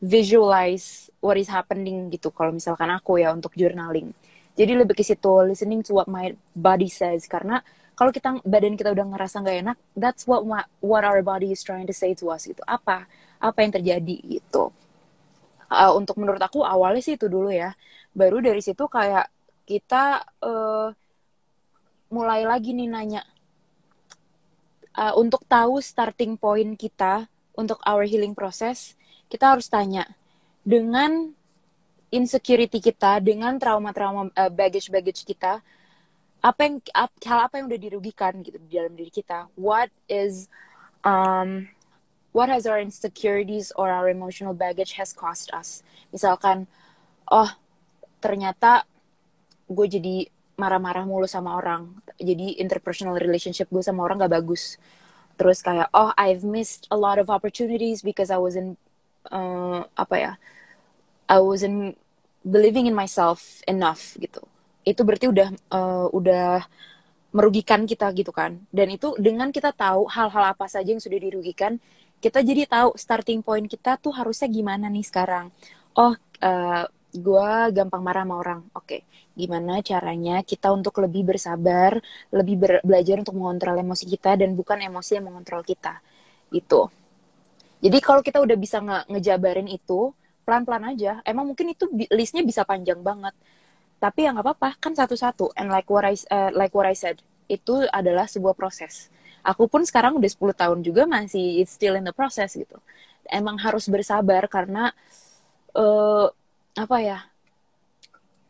visualize what is happening gitu. Kalau misalkan aku ya untuk journaling. Jadi lebih ke situ, listening to what my body says. Karena kalau badan kita udah ngerasa nggak enak, that's what our body is trying to say to us gitu. Apa yang terjadi gitu. Untuk menurut aku awalnya sih itu dulu ya. Baru dari situ kayak kita mulai lagi nih nanya. Untuk tahu starting point kita untuk our healing process, kita harus tanya dengan insecurity kita, dengan trauma-trauma baggage kita, hal apa yang udah dirugikan gitu di dalam diri kita. What has our insecurities or our emotional baggage has cost us? Misalkan, ternyata gue jadi marah-marah mulu sama orang, jadi interpersonal relationship gue sama orang gak bagus. Terus kayak, I've missed a lot of opportunities because I wasn't I wasn't believing in myself enough gitu. Itu berarti udah merugikan kita gitu kan. Dan itu dengan kita tahu hal-hal apa saja yang sudah dirugikan, kita jadi tahu starting point kita tuh harusnya gimana nih sekarang. Gue gampang marah sama orang. Oke, gimana caranya kita untuk lebih bersabar, lebih belajar untuk mengontrol emosi kita dan bukan emosi yang mengontrol kita. Gitu. Jadi kalau kita udah bisa ngejabarin itu, pelan-pelan aja. Emang mungkin itu listnya bisa panjang banget. Tapi ya nggak apa-apa, kan satu-satu. And like what I said, itu adalah sebuah proses. Aku pun sekarang udah 10 tahun juga masih it's still in the process gitu. Emang harus bersabar karena eh apa ya,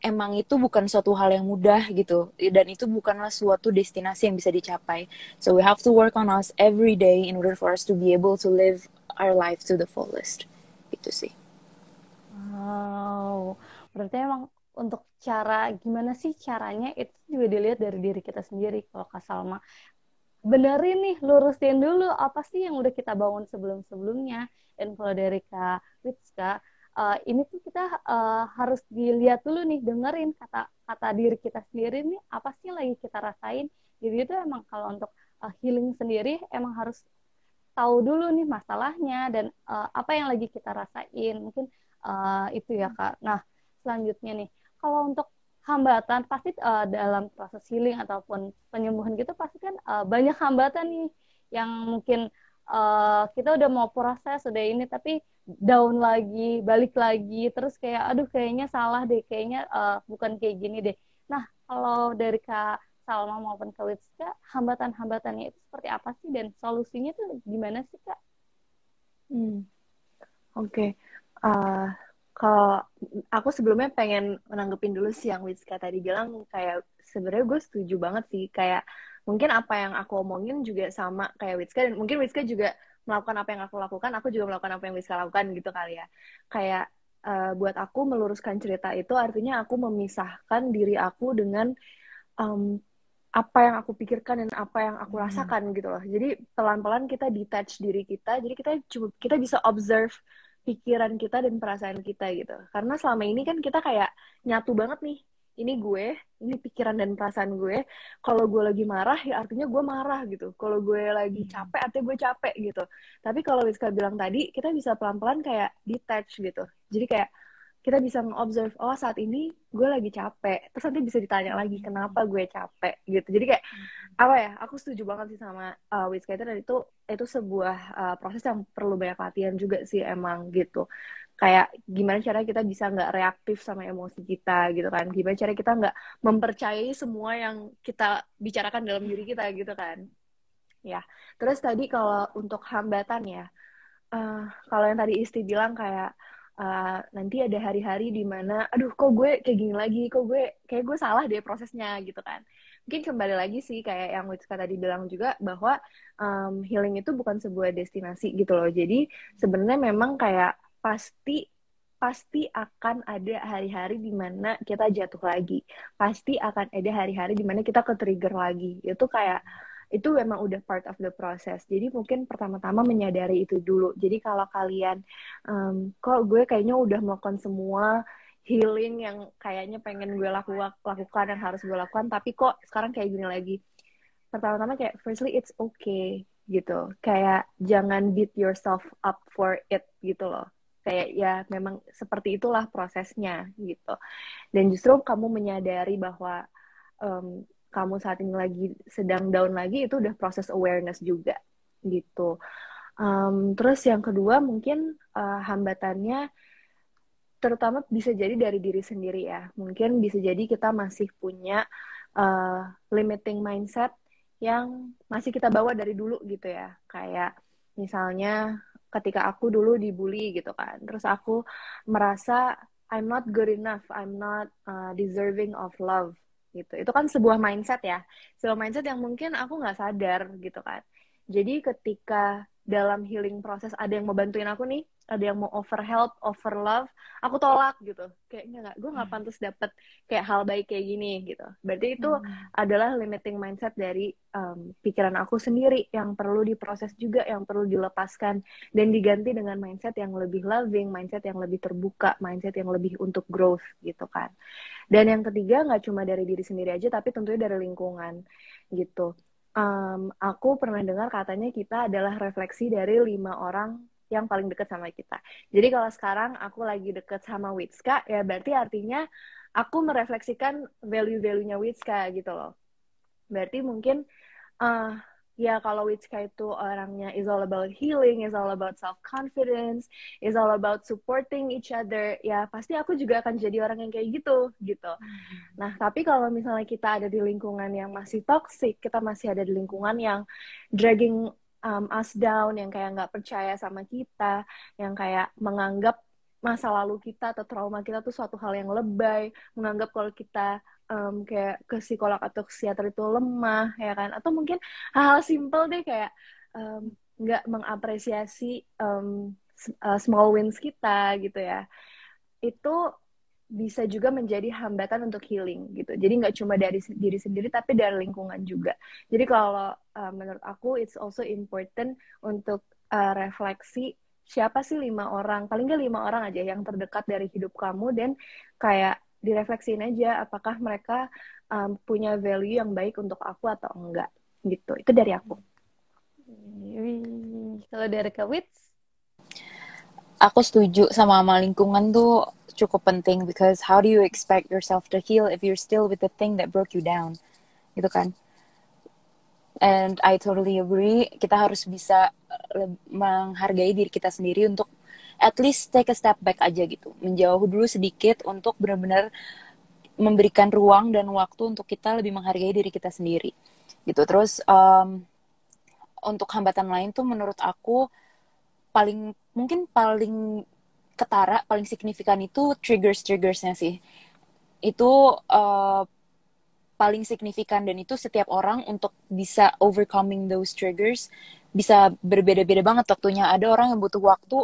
emang itu bukan suatu hal yang mudah gitu, dan itu bukanlah suatu destinasi yang bisa dicapai. So we have to work on us every day in order for us to be able to live our life to the fullest. Gitu sih. Wow, berarti emang untuk cara gimana sih caranya itu juga dilihat dari diri kita sendiri. Kalau Kak Salma benerin nih, lurusin dulu apa sih yang udah kita bangun sebelum-sebelumnya. Dan kalau dari Kak Witska, ini tuh kita harus dilihat dulu nih, dengerin kata diri kita sendiri nih, apa sih yang lagi kita rasain. Jadi itu emang kalau untuk healing sendiri emang harus tahu dulu nih masalahnya dan apa yang lagi kita rasain. Mungkin itu ya Kak. Nah, selanjutnya nih, kalau untuk hambatan pasti dalam proses healing ataupun penyembuhan gitu pasti kan banyak hambatan nih yang mungkin kita udah mau proses udah ini tapi down lagi, balik lagi, terus kayak aduh kayaknya salah deh, kayaknya bukan kayak gini deh. Nah, kalau dari Kak Salma maupun Kak Witska, hambatan-hambatannya itu seperti apa sih dan solusinya tuh gimana sih Kak? Oke. Uh, Kalau aku sebelumnya pengen menanggepin dulu sih yang Witska tadi bilang, kayak sebenarnya gue setuju banget sih, kayak mungkin apa yang aku omongin juga sama kayak Witska, dan mungkin Witska juga melakukan apa yang aku lakukan, aku juga melakukan apa yang Witska lakukan gitu kali ya. Kayak buat aku meluruskan cerita itu artinya aku memisahkan diri aku dengan um, apa yang aku pikirkan dan apa yang aku rasakan gitu loh. Jadi pelan-pelan kita detach diri kita, jadi kita bisa observe pikiran kita dan perasaan kita gitu. Karena selama ini kan kita kayak nyatu banget nih. Ini gue, ini pikiran dan perasaan gue. Kalau gue lagi marah, ya artinya gue marah gitu. Kalau gue lagi capek, artinya gue capek gitu. Tapi kalau Rizka bilang tadi, kita bisa pelan-pelan kayak detach gitu. Jadi kayak kita bisa nge-observe, oh saat ini gue lagi capek. Terus nanti bisa ditanya lagi, kenapa gue capek gitu. Jadi kayak, apa ya, aku setuju banget sih sama Wizkater, dan itu sebuah proses yang perlu banyak latihan juga sih emang gitu. Kayak gimana cara kita bisa nggak reaktif sama emosi kita gitu kan. Gimana cara kita nggak mempercayai semua yang kita bicarakan dalam diri kita gitu kan. Ya, terus tadi kalau untuk hambatan ya, kalau yang tadi Isti bilang kayak nanti ada hari-hari di mana aduh kok gue kayak gini lagi, kok gue salah deh prosesnya gitu kan. Mungkin kembali lagi sih kayak yang Witzka tadi bilang juga, bahwa healing itu bukan sebuah destinasi gitu loh. Jadi sebenarnya memang kayak pasti akan ada hari-hari di mana kita jatuh lagi, pasti akan ada hari-hari di mana kita ke-trigger lagi. Itu memang udah part of the process. Jadi mungkin pertama-tama menyadari itu dulu. Jadi kalau kalian, kok gue kayaknya udah melakukan semua healing yang kayaknya pengen gue lakukan, yang harus gue lakukan, tapi kok sekarang kayak gini lagi. Pertama-tama kayak, firstly, it's okay, gitu. Kayak, jangan beat yourself up for it, gitu loh. Kayak, ya memang seperti itulah prosesnya, gitu. Dan justru kamu menyadari bahwa kamu saat ini lagi sedang down lagi, itu udah proses awareness juga gitu. Terus yang kedua mungkin hambatannya terutama bisa jadi dari diri sendiri ya. Mungkin bisa jadi kita masih punya limiting mindset yang masih kita bawa dari dulu gitu ya. Kayak misalnya ketika aku dulu dibully gitu kan, terus aku merasa I'm not good enough, I'm not deserving of love gitu. Itu kan sebuah mindset ya, sebuah mindset yang mungkin aku nggak sadar gitu kan. Jadi ketika dalam healing proses ada yang mau bantuin aku nih, ada yang mau offer help, offer love, aku tolak gitu. Kayaknya gue nggak pantas dapet kayak hal baik kayak gini gitu. Berarti itu adalah limiting mindset dari pikiran aku sendiri yang perlu diproses juga, yang perlu dilepaskan dan diganti dengan mindset yang lebih loving, mindset yang lebih terbuka, mindset yang lebih untuk growth gitu kan. Dan yang ketiga nggak cuma dari diri sendiri aja, tapi tentunya dari lingkungan gitu. Aku pernah dengar katanya kita adalah refleksi dari 5 orang yang paling dekat sama kita. Jadi kalau sekarang aku lagi deket sama Witska, ya berarti artinya aku merefleksikan value-value-nya Witska gitu loh. Berarti mungkin ya kalau Witska itu orangnya is all about healing, is all about self-confidence, is all about supporting each other, ya pasti aku juga akan jadi orang yang kayak gitu. Nah, tapi kalau misalnya kita ada di lingkungan yang masih toxic, kita masih ada di lingkungan yang dragging us down, yang kayak nggak percaya sama kita, yang kayak menganggap masa lalu kita atau trauma kita tuh suatu hal yang lebay, menganggap kalau kita kayak ke psikolog atau psikiater itu lemah, ya kan? Atau mungkin hal-hal simple deh kayak nggak mengapresiasi small wins kita gitu ya. Itu bisa juga menjadi hambatan untuk healing gitu. Jadi nggak cuma dari diri sendiri tapi dari lingkungan juga. Jadi kalau menurut aku it's also important untuk refleksi siapa sih 5 orang, paling nggak 5 orang aja yang terdekat dari hidup kamu dan kayak direfleksiin aja apakah mereka punya value yang baik untuk aku atau enggak gitu. Itu dari aku. Kalau dari Kak Wits? Aku setuju sama lingkungan tuh cukup penting, because how do you expect yourself to heal if you're still with the thing that broke you down, gitu kan? And I totally agree, kita harus bisa menghargai diri kita sendiri untuk at least take a step back aja gitu, menjauh dulu sedikit untuk benar-benar memberikan ruang dan waktu untuk kita lebih menghargai diri kita sendiri gitu. Terus untuk hambatan lain tuh menurut aku paling ketara, paling signifikan itu triggersnya sih. Itu paling signifikan, dan itu setiap orang untuk bisa overcoming those triggers bisa berbeda-beda banget waktunya. Ada orang yang butuh waktu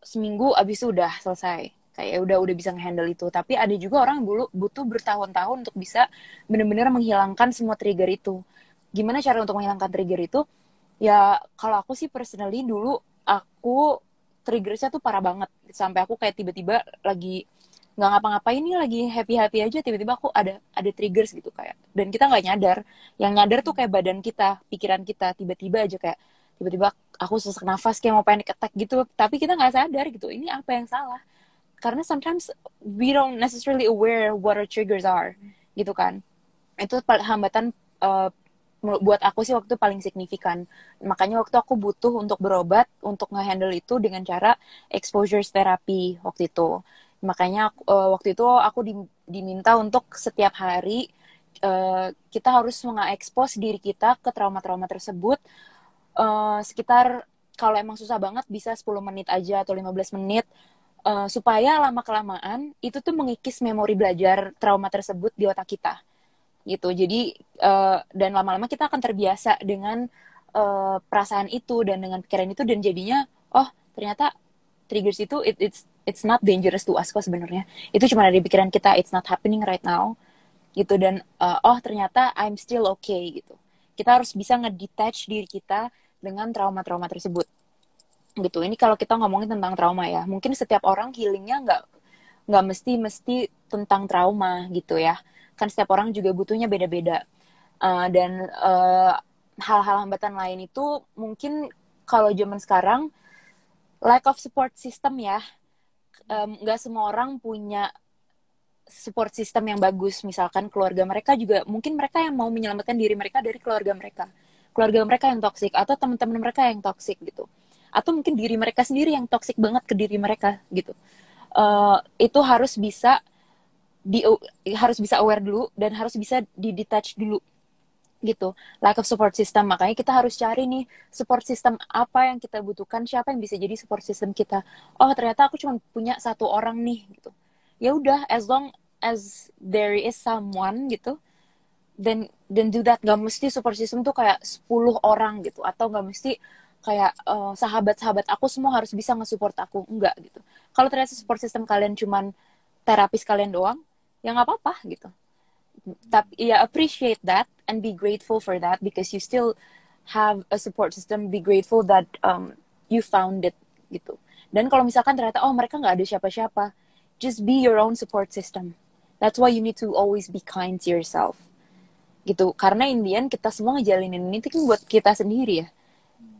seminggu abis itu udah selesai, kayak udah bisa ngehandle itu. Tapi ada juga orang yang butuh bertahun-tahun untuk bisa benar-benar menghilangkan semua trigger itu. Gimana cara untuk menghilangkan trigger itu? Ya kalau aku sih personally dulu aku triggersnya tuh parah banget, sampai aku kayak tiba-tiba lagi nggak ngapa-ngapain nih, lagi happy aja, tiba-tiba aku ada triggers gitu kayak, dan kita nggak nyadar. Yang nyadar tuh kayak badan kita, pikiran kita, tiba-tiba aja kayak tiba-tiba aku sesak nafas kayak mau panic attack gitu, tapi kita nggak sadar gitu ini apa yang salah, karena sometimes we don't necessarily aware what our triggers are gitu kan. Itu hambatan buat aku sih waktu itu paling signifikan. Makanya waktu aku butuh untuk berobat untuk ngehandle itu dengan cara exposure therapy waktu itu. Makanya waktu itu aku diminta untuk setiap hari kita harus mengekspos diri kita ke trauma-trauma tersebut sekitar, kalau emang susah banget bisa 10 menit aja atau 15 menit, supaya lama-kelamaan itu tuh mengikis memori belajar trauma tersebut di otak kita gitu. Jadi dan lama-lama kita akan terbiasa dengan perasaan itu dan dengan pikiran itu, dan jadinya oh ternyata triggers itu it's not dangerous to us kok sebenarnya. Itu cuma ada di pikiran kita, it's not happening right now gitu. Dan oh ternyata I'm still okay gitu. Kita harus bisa ngedetach diri kita dengan trauma-trauma tersebut gitu. Ini kalau kita ngomongin tentang trauma ya, mungkin setiap orang healingnya nggak mesti tentang trauma gitu ya, kan setiap orang juga butuhnya beda-beda. Dan hal-hal hambatan lain itu mungkin kalau zaman sekarang lack of support system ya. Nggak semua orang punya support system yang bagus. Misalkan keluarga mereka juga, mungkin mereka yang mau menyelamatkan diri mereka dari keluarga mereka yang toksik, atau teman-teman mereka yang toksik gitu, atau mungkin diri mereka sendiri yang toksik banget ke diri mereka gitu. Itu harus bisa aware dulu dan harus bisa di-detach dulu gitu. Lack of support system, makanya kita harus cari nih support system apa yang kita butuhkan, siapa yang bisa jadi support system kita. Oh ternyata aku cuma punya satu orang nih gitu, ya udah, as long as there is someone gitu, then do that. Gak mesti support system tuh kayak 10 orang gitu, atau gak mesti kayak sahabat-sahabat aku semua harus bisa nge-support aku, enggak gitu. Kalau ternyata support system kalian cuman terapis kalian doang, ya nggak apa-apa gitu. Tapi ya appreciate that and be grateful for that, because you still have a support system. Be grateful that you found it gitu. Dan kalau misalkan ternyata oh mereka nggak ada siapa-siapa, just be your own support system. That's why you need to always be kind to yourself gitu. Karena in the end kita semua ngejalinin ini kan buat kita sendiri ya.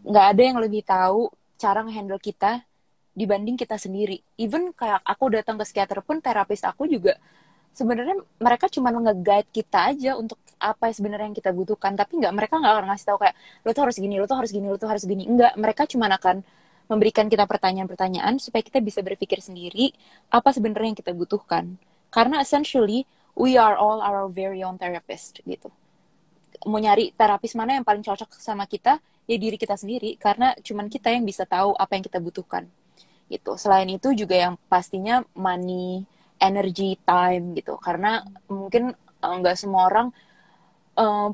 Nggak ada yang lebih tahu cara nge-handle kita dibanding kita sendiri. Even kayak aku datang ke psikiater pun, terapis aku juga sebenarnya mereka cuma nge-guide kita aja untuk apa sebenarnya yang kita butuhkan. Tapi mereka nggak akan ngasih tahu kayak lo tuh harus gini, lo tuh harus gini, lo tuh harus gini. Enggak, mereka cuma akan memberikan kita pertanyaan-pertanyaan supaya kita bisa berpikir sendiri apa sebenarnya yang kita butuhkan. Karena essentially we are all our very own therapist gitu. Mau nyari terapis mana yang paling cocok sama kita, ya diri kita sendiri, karena cuman kita yang bisa tahu apa yang kita butuhkan gitu. Selain itu juga yang pastinya money, energy, time gitu. Karena mungkin nggak semua orang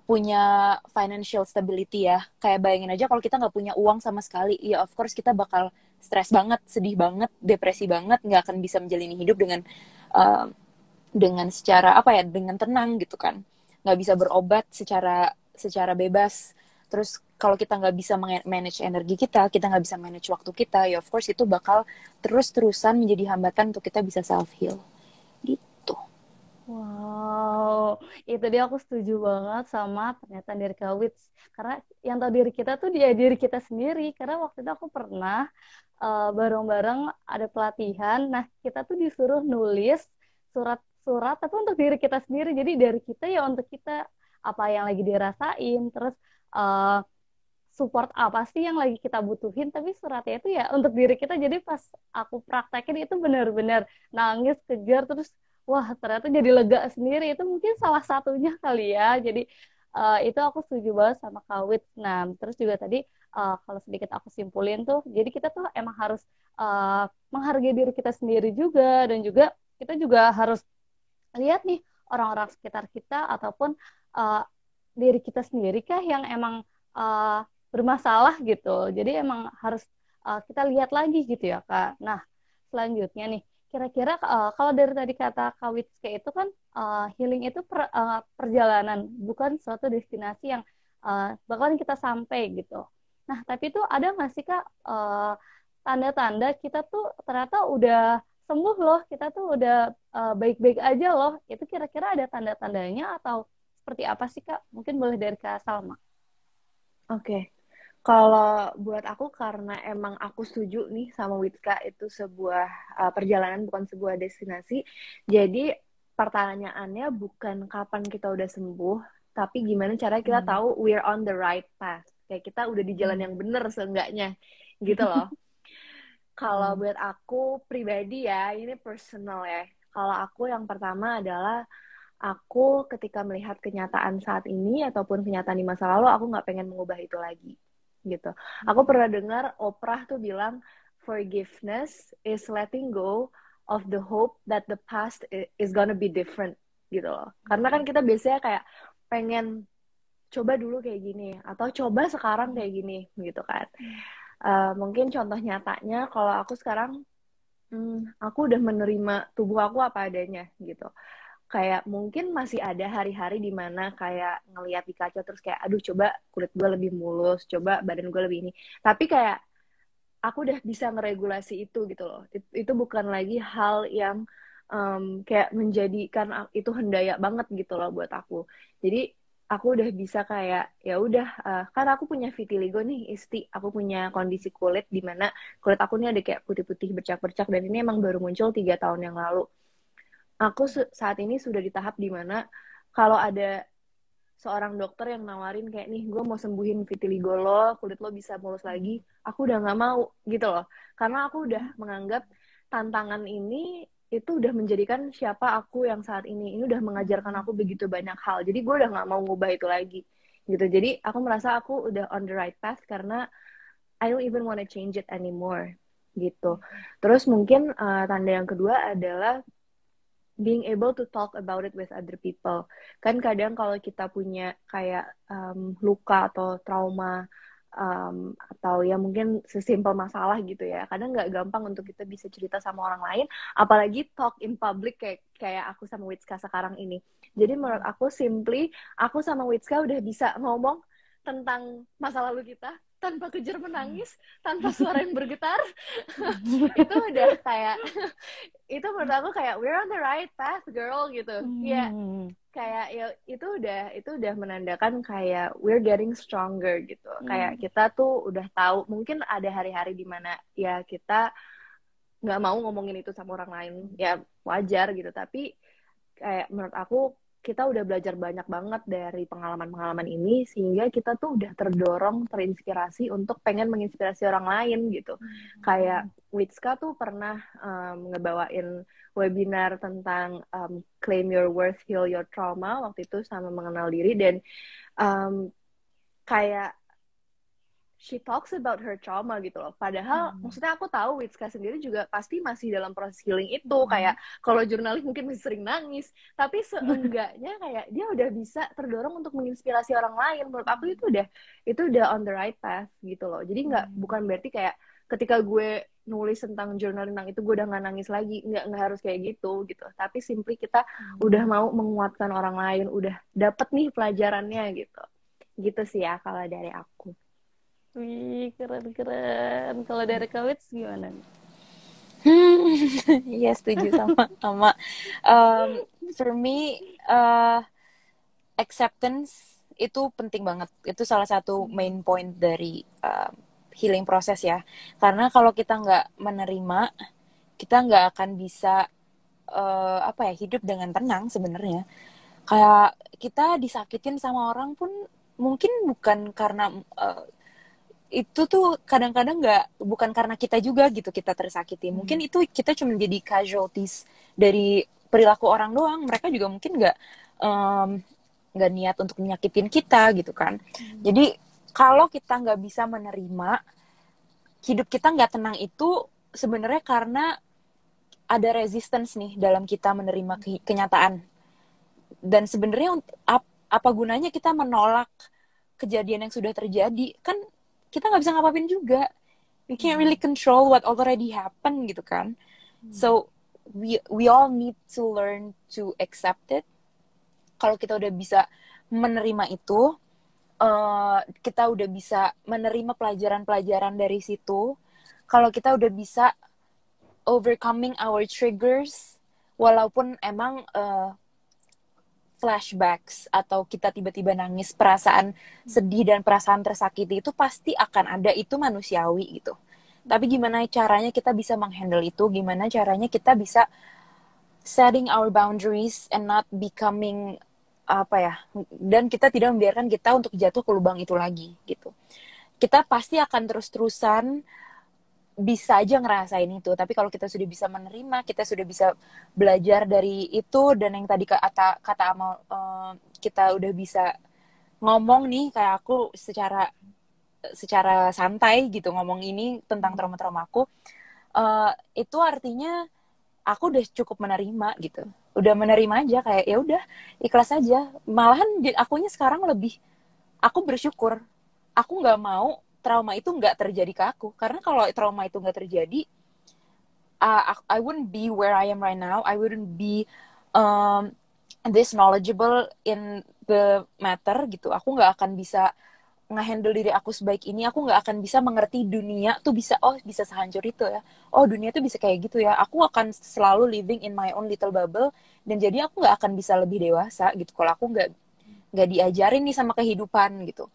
punya financial stability ya. Kayak bayangin aja kalau kita nggak punya uang sama sekali, ya of course kita bakal stres banget, sedih banget, depresi banget, nggak akan bisa menjalani hidup uh, dengan secara apa ya, dengan tenang gitu kan. Nggak bisa berobat secara bebas. Terus kalau kita nggak bisa manage energi kita nggak bisa manage waktu kita, ya of course itu bakal terus-terusan menjadi hambatan untuk kita bisa self heal gitu. Wow, itu dia aku setuju banget sama pernyataan dari Kak Wits. Karena yang tahu diri kita tuh dia diri kita sendiri. Karena waktu itu aku pernah bareng-bareng ada pelatihan. Nah, kita tuh disuruh nulis surat-surat tapi untuk diri kita sendiri. Jadi dari kita ya untuk kita apa yang lagi dirasain, terus uh, support apa sih yang lagi kita butuhin, tapi suratnya itu ya untuk diri kita. Jadi pas aku praktekin itu benar-benar nangis, kejar, terus wah ternyata jadi lega sendiri. Itu mungkin salah satunya kali ya. Jadi itu aku setuju banget sama Kawit. Nah, terus juga tadi kalau sedikit aku simpulin tuh, jadi kita tuh emang harus menghargai diri kita sendiri juga, dan juga kita juga harus lihat nih orang-orang sekitar kita ataupun uh, diri kita sendiri kah yang emang bermasalah gitu. Jadi emang harus kita lihat lagi gitu ya Kak. Nah, selanjutnya nih, kira-kira kalau dari tadi kata Kak Witske itu kan healing itu perjalanan, bukan suatu destinasi yang bakalan kita sampai gitu. Nah, tapi itu ada nggak sih Kak tanda-tanda kita tuh ternyata udah sembuh loh, kita tuh udah baik-baik aja loh. Itu kira-kira ada tanda-tandanya atau seperti apa sih Kak? Mungkin boleh dari Kak Salma. Oke. Kalau buat aku, karena emang aku setuju nih sama Witka, itu sebuah perjalanan bukan sebuah destinasi. Jadi pertanyaannya bukan kapan kita udah sembuh, tapi gimana caranya kita tahu we're on the right path. Kayak kita udah di jalan yang bener seenggaknya, gitu loh. Kalau buat aku pribadi ya, ini personal ya. Kalau aku yang pertama adalah aku ketika melihat kenyataan saat ini ataupun kenyataan di masa lalu, aku nggak pengen mengubah itu lagi. Gitu. Aku pernah dengar Oprah tuh bilang, forgiveness is letting go of the hope that the past is gonna be different, gitu loh. Karena kan kita biasanya kayak pengen coba dulu kayak gini, atau coba sekarang kayak gini, gitu kan. Mungkin contoh nyatanya, kalau aku sekarang, aku udah menerima tubuh aku apa adanya, gitu. Kayak mungkin masih ada hari-hari di mana kayak ngelihat di kaca terus kayak aduh coba kulit gue lebih mulus, coba badan gue lebih ini. Tapi kayak aku udah bisa ngeregulasi itu gitu loh. Itu bukan lagi hal yang kayak menjadikan itu hendaya banget gitu loh buat aku. Jadi aku udah bisa kayak ya udah kan aku punya vitiligo nih Isti, aku punya kondisi kulit di mana kulit aku nih ada kayak putih-putih bercak-bercak, dan ini emang baru muncul 3 tahun yang lalu. Aku saat ini sudah di tahap dimana kalau ada seorang dokter yang nawarin kayak nih, gue mau sembuhin vitiligo lo, kulit lo bisa mulus lagi, aku udah nggak mau gitu loh. Karena aku udah menganggap tantangan ini itu udah menjadikan siapa aku yang saat ini. Ini udah mengajarkan aku begitu banyak hal. Jadi gue udah nggak mau ngubah itu lagi gitu. Jadi aku merasa aku udah on the right path karena I don't even wanna change it anymore gitu. Terus mungkin tanda yang kedua adalah being able to talk about it with other people. Kan kadang kalau kita punya kayak luka atau trauma atau ya mungkin sesimpel masalah gitu ya, kadang nggak gampang untuk kita bisa cerita sama orang lain, apalagi talk in public kayak aku sama Witska sekarang ini. Jadi menurut aku simply aku sama Witska udah bisa ngomong tentang masa lalu kita tanpa kejar menangis, tanpa suara yang bergetar. Itu udah kayak itu menurut aku kayak we're on the right path girl gitu. Ya kayak ya itu udah menandakan kayak we're getting stronger gitu. Kayak kita tuh udah tahu, mungkin ada hari-hari di mana ya kita nggak mau ngomongin itu sama orang lain, ya wajar gitu, tapi kayak menurut aku kita udah belajar banyak banget dari pengalaman-pengalaman ini, sehingga kita tuh udah terdorong, terinspirasi untuk pengen menginspirasi orang lain gitu. Kayak Witska tuh pernah ngebawain webinar tentang claim your worth, heal your trauma waktu itu sama mengenal diri, dan kayak she talks about her trauma gitu loh. Padahal maksudnya aku tahu Witska sendiri juga pasti masih dalam proses healing itu. Kayak kalau jurnalis mungkin masih sering nangis, tapi seenggaknya kayak dia udah bisa terdorong untuk menginspirasi orang lain. Menurut aku itu udah on the right path gitu loh. Jadi bukan berarti kayak ketika gue nulis tentang journal tentang itu gue udah nggak nangis lagi, nggak harus kayak gitu. Tapi simply kita udah mau menguatkan orang lain, udah dapet nih pelajarannya gitu sih ya kalau dari aku. Wih, keren. Kalau dari Kawits gimana? Iya, setuju sama. For me, acceptance itu penting banget. Itu salah satu main point dari healing proses ya. Karena kalau kita nggak menerima, kita nggak akan bisa hidup dengan tenang sebenarnya. Kayak kita disakitin sama orang pun mungkin bukan karena itu tuh kadang-kadang bukan karena kita juga gitu kita tersakiti. Mungkin itu kita cuma jadi casualties dari perilaku orang doang. Mereka juga mungkin nggak niat untuk menyakitin kita gitu kan. Jadi kalau kita nggak bisa menerima hidup kita nggak tenang itu sebenarnya karena ada resistance nih dalam kita menerima kenyataan. Dan sebenarnya apa gunanya kita menolak kejadian yang sudah terjadi? Kan kita nggak bisa ngapa-ngapain juga. We can't really control what already happened gitu kan. So we all need to learn to accept it. Kalau kita udah bisa menerima itu, kita udah bisa menerima pelajaran-pelajaran dari situ. Kalau kita udah bisa overcoming our triggers, walaupun emang flashbacks atau kita tiba-tiba nangis, perasaan sedih dan perasaan tersakiti itu pasti akan ada, itu manusiawi gitu. Tapi gimana caranya kita bisa menghandle itu, gimana caranya kita bisa setting our boundaries and not becoming dan kita tidak membiarkan kita untuk jatuh ke lubang itu lagi gitu. Kita pasti akan terus-terusan bisa aja ngerasain itu, tapi kalau kita sudah bisa menerima, kita sudah bisa belajar dari itu, dan yang tadi kata Amal, kita udah bisa ngomong nih, kayak aku secara santai gitu ngomong ini tentang trauma-trauma aku, itu artinya aku udah cukup menerima gitu, udah menerima aja, kayak ya udah ikhlas aja. Malahan akunya sekarang aku bersyukur, aku nggak mau trauma itu nggak terjadi ke aku. Karena kalau trauma itu nggak terjadi, I wouldn't be where I am right now. I wouldn't be this knowledgeable in the matter gitu. Aku nggak akan bisa nge-handle diri aku sebaik ini. Aku nggak akan bisa mengerti dunia tuh bisa sehancur itu ya. Oh, dunia tuh bisa kayak gitu ya. Aku akan selalu living in my own little bubble, dan jadi aku nggak akan bisa lebih dewasa gitu kalau aku nggak diajarin nih sama kehidupan gitu.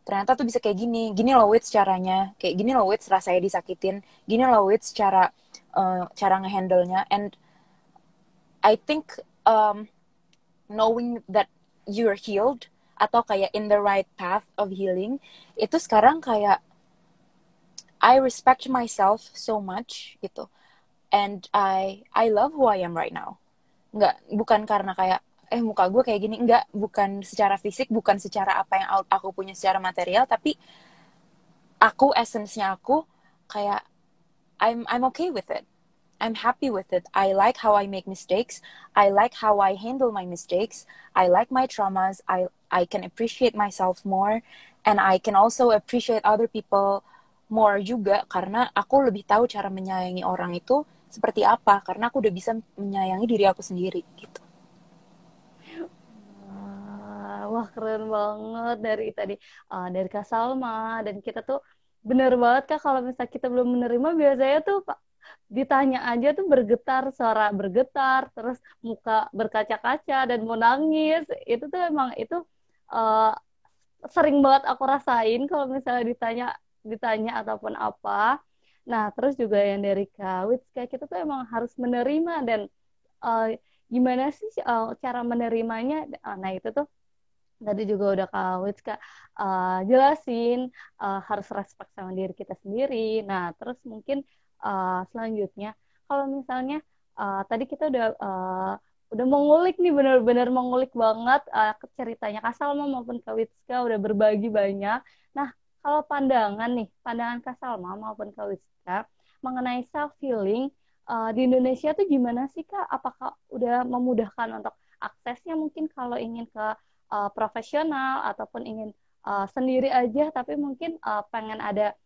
Ternyata tuh bisa kayak gini loh Wits caranya, kayak gini loh Wits rasanya disakitin, gini loh Wits cara ngehandle-nya. And I think knowing that you're healed atau kayak in the right path of healing, itu sekarang kayak I respect myself so much gitu, and I love who I am right now. Bukan karena kayak muka gue kayak gini, bukan secara fisik, bukan secara apa yang aku punya secara material, tapi essence-nya aku kayak I'm okay with it. I'm happy with it. I like how I make mistakes. I like how I handle my mistakes. I like my traumas. I can appreciate myself more, and I can also appreciate other people more juga, karena aku lebih tahu cara menyayangi orang itu seperti apa, karena aku udah bisa menyayangi diri aku sendiri gitu. Wah, keren banget dari Kak Salma. Dan kita tuh bener banget Kak, kalau misalnya kita belum menerima, biasanya tuh ditanya aja tuh suara bergetar, terus muka berkaca-kaca dan mau nangis. Itu tuh emang uh, sering banget aku rasain kalau misalnya ditanya ataupun apa. Nah, terus juga yang dari Kak Wits, kayak kita tuh emang harus menerima, dan gimana sih cara menerimanya. Nah, itu tuh tadi juga udah Kak Wits jelasin, harus respect sama diri kita sendiri. Nah, terus mungkin selanjutnya, kalau misalnya tadi kita udah mengulik nih, benar-benar mengulik banget ceritanya Kak Salma maupun Kak Witska, udah berbagi banyak. Nah, kalau pandangan nih, pandangan Kak Salma maupun Kak Wiska mengenai self healing di Indonesia tuh gimana sih Kak? Apakah udah memudahkan untuk aksesnya mungkin kalau ingin ke profesional ataupun ingin sendiri aja tapi mungkin pengen ada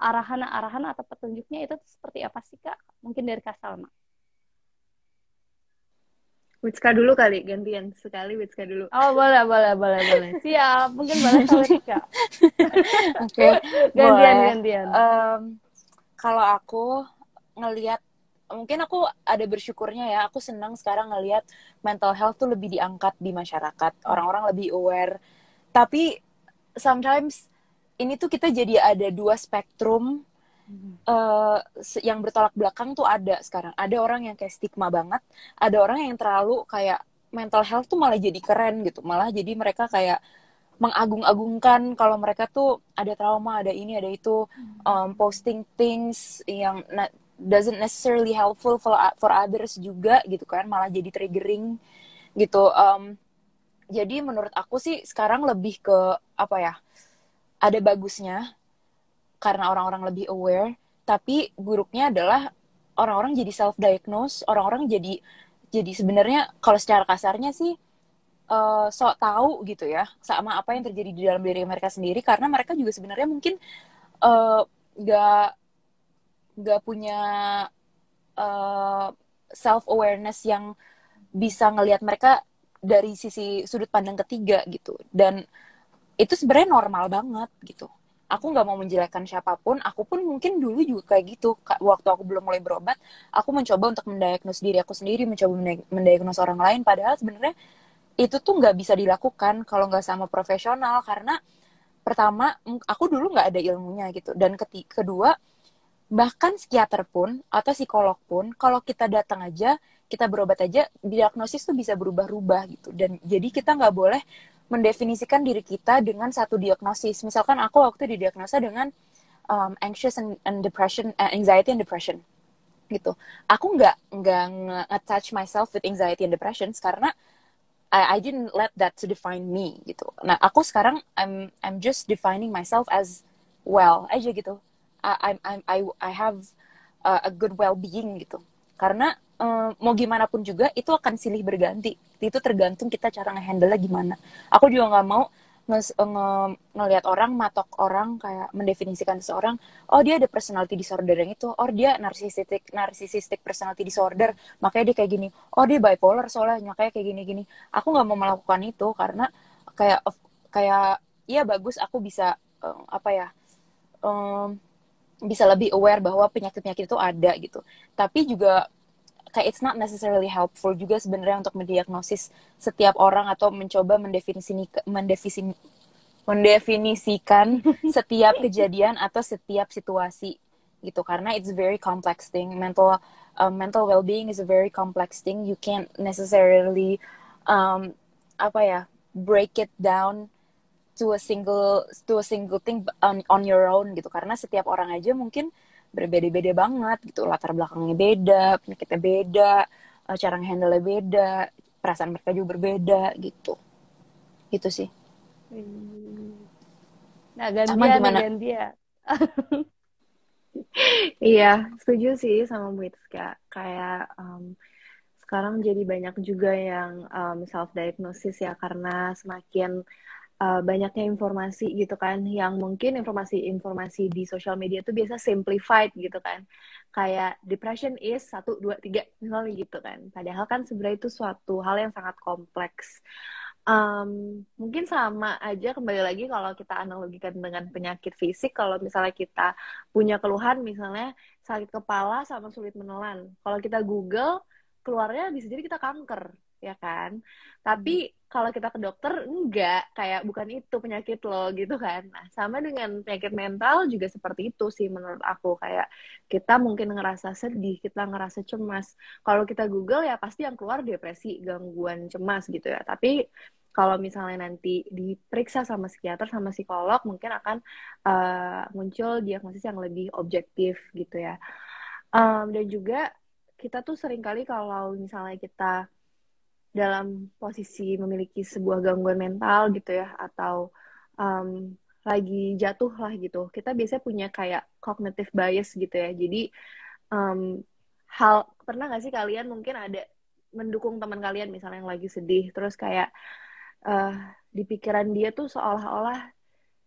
arahan-arahan atau petunjuknya itu seperti apa sih Kak? Mungkin dari Kak Salma. Witska dulu kali, gantian sekali Witska dulu. Oh, boleh. Siap, mungkin boleh Kak Wiska. Oke, Gantian. Kalau aku ngelihat, mungkin aku ada bersyukurnya ya, aku senang sekarang ngelihat mental health tuh lebih diangkat di masyarakat, orang-orang lebih aware. Tapi sometimes ini tuh kita jadi ada dua spektrum yang bertolak belakang tuh ada sekarang. Ada orang yang kayak stigma banget, ada orang yang terlalu kayak mental health tuh malah jadi keren gitu, malah jadi mereka kayak mengagung-agungkan kalau mereka tuh ada trauma, ada ini, ada itu, posting things yang doesn't necessarily helpful for others juga gitu kan, malah jadi triggering gitu. Jadi menurut aku sih sekarang lebih ke apa ya, ada bagusnya karena orang-orang lebih aware, tapi buruknya adalah orang-orang jadi self-diagnose, orang-orang jadi sebenarnya kalau secara kasarnya sih sok tahu gitu ya sama apa yang terjadi di dalam diri mereka sendiri, karena mereka juga sebenarnya mungkin nggak punya self awareness yang bisa ngelihat mereka dari sisi sudut pandang ketiga gitu, dan itu sebenarnya normal banget gitu. Aku nggak mau menjelekkan siapapun, aku pun mungkin dulu juga kayak gitu. Waktu aku belum mulai berobat, aku mencoba untuk mendiagnos diri aku sendiri, mencoba mendiagnos orang lain, padahal sebenarnya itu tuh nggak bisa dilakukan kalau nggak sama profesional, karena pertama aku dulu nggak ada ilmunya gitu, dan kedua bahkan psikiater pun atau psikolog pun kalau kita datang aja, kita berobat aja, diagnosis tuh bisa berubah-ubah gitu, dan jadi kita nggak boleh mendefinisikan diri kita dengan satu diagnosis. Misalkan aku waktu didiagnosa dengan anxious and depression, anxiety and depression gitu, aku nggak attach myself with anxiety and depression karena I didn't let that to define me gitu. Nah, aku sekarang I'm just defining myself as well aja gitu. I have a good well-being gitu. Karena mau gimana pun juga itu akan silih berganti. Itu tergantung kita cara ngehandle-nya gimana. Aku juga nggak mau ngelihat orang, matok orang, kayak mendefinisikan seseorang, oh dia ada personality disorder yang itu, oh dia narcissistic personality disorder, makanya dia kayak gini, oh dia bipolar soalnya makanya kayak gini-gini. Aku nggak mau melakukan itu karena kayak iya bagus aku bisa apa ya, bisa lebih aware bahwa penyakit-penyakit itu ada gitu. Tapi juga kayak it's not necessarily helpful juga sebenarnya untuk mendiagnosis setiap orang atau mencoba mendefinisikan setiap kejadian atau setiap situasi gitu, karena it's very complex thing. Mental well-being is a very complex thing. You can't necessarily apa ya, break it down to a single thing on your own gitu, karena setiap orang aja mungkin berbeda-beda banget gitu, latar belakangnya beda, penyakitnya beda, cara nge-handle-nya beda, perasaan mereka juga berbeda gitu. Gitu sih. Nah, gantian. Iya, setuju sih sama Witska. Kayak sekarang jadi banyak juga yang self-diagnosis ya, karena semakin banyaknya informasi gitu kan, yang mungkin informasi di sosial media tuh biasa simplified gitu kan, kayak depression is 1, 2, 3 misalnya gitu kan, padahal kan sebenarnya itu suatu hal yang sangat kompleks. Mungkin sama aja, kembali lagi kalau kita analogikan dengan penyakit fisik, kalau misalnya kita punya keluhan misalnya sakit kepala sama sulit menelan, kalau kita Google keluarnya bisa jadi kita kanker ya kan, tapi kalau kita ke dokter enggak, kayak bukan itu penyakit lo gitu kan. Nah, sama dengan penyakit mental juga seperti itu sih menurut aku, kayak kita mungkin ngerasa sedih, kita ngerasa cemas, kalau kita Google ya pasti yang keluar depresi, gangguan cemas gitu ya. Tapi kalau misalnya nanti diperiksa sama psikiater sama psikolog, mungkin akan muncul diagnosis yang lebih objektif gitu ya. Dan juga kita tuh seringkali kalau misalnya kita dalam posisi memiliki sebuah gangguan mental gitu ya, atau lagi jatuh lah gitu, kita biasanya punya kayak cognitive bias gitu ya. Jadi pernah nggak sih kalian mungkin ada mendukung teman kalian misalnya yang lagi sedih, terus kayak di pikiran dia tuh seolah-olah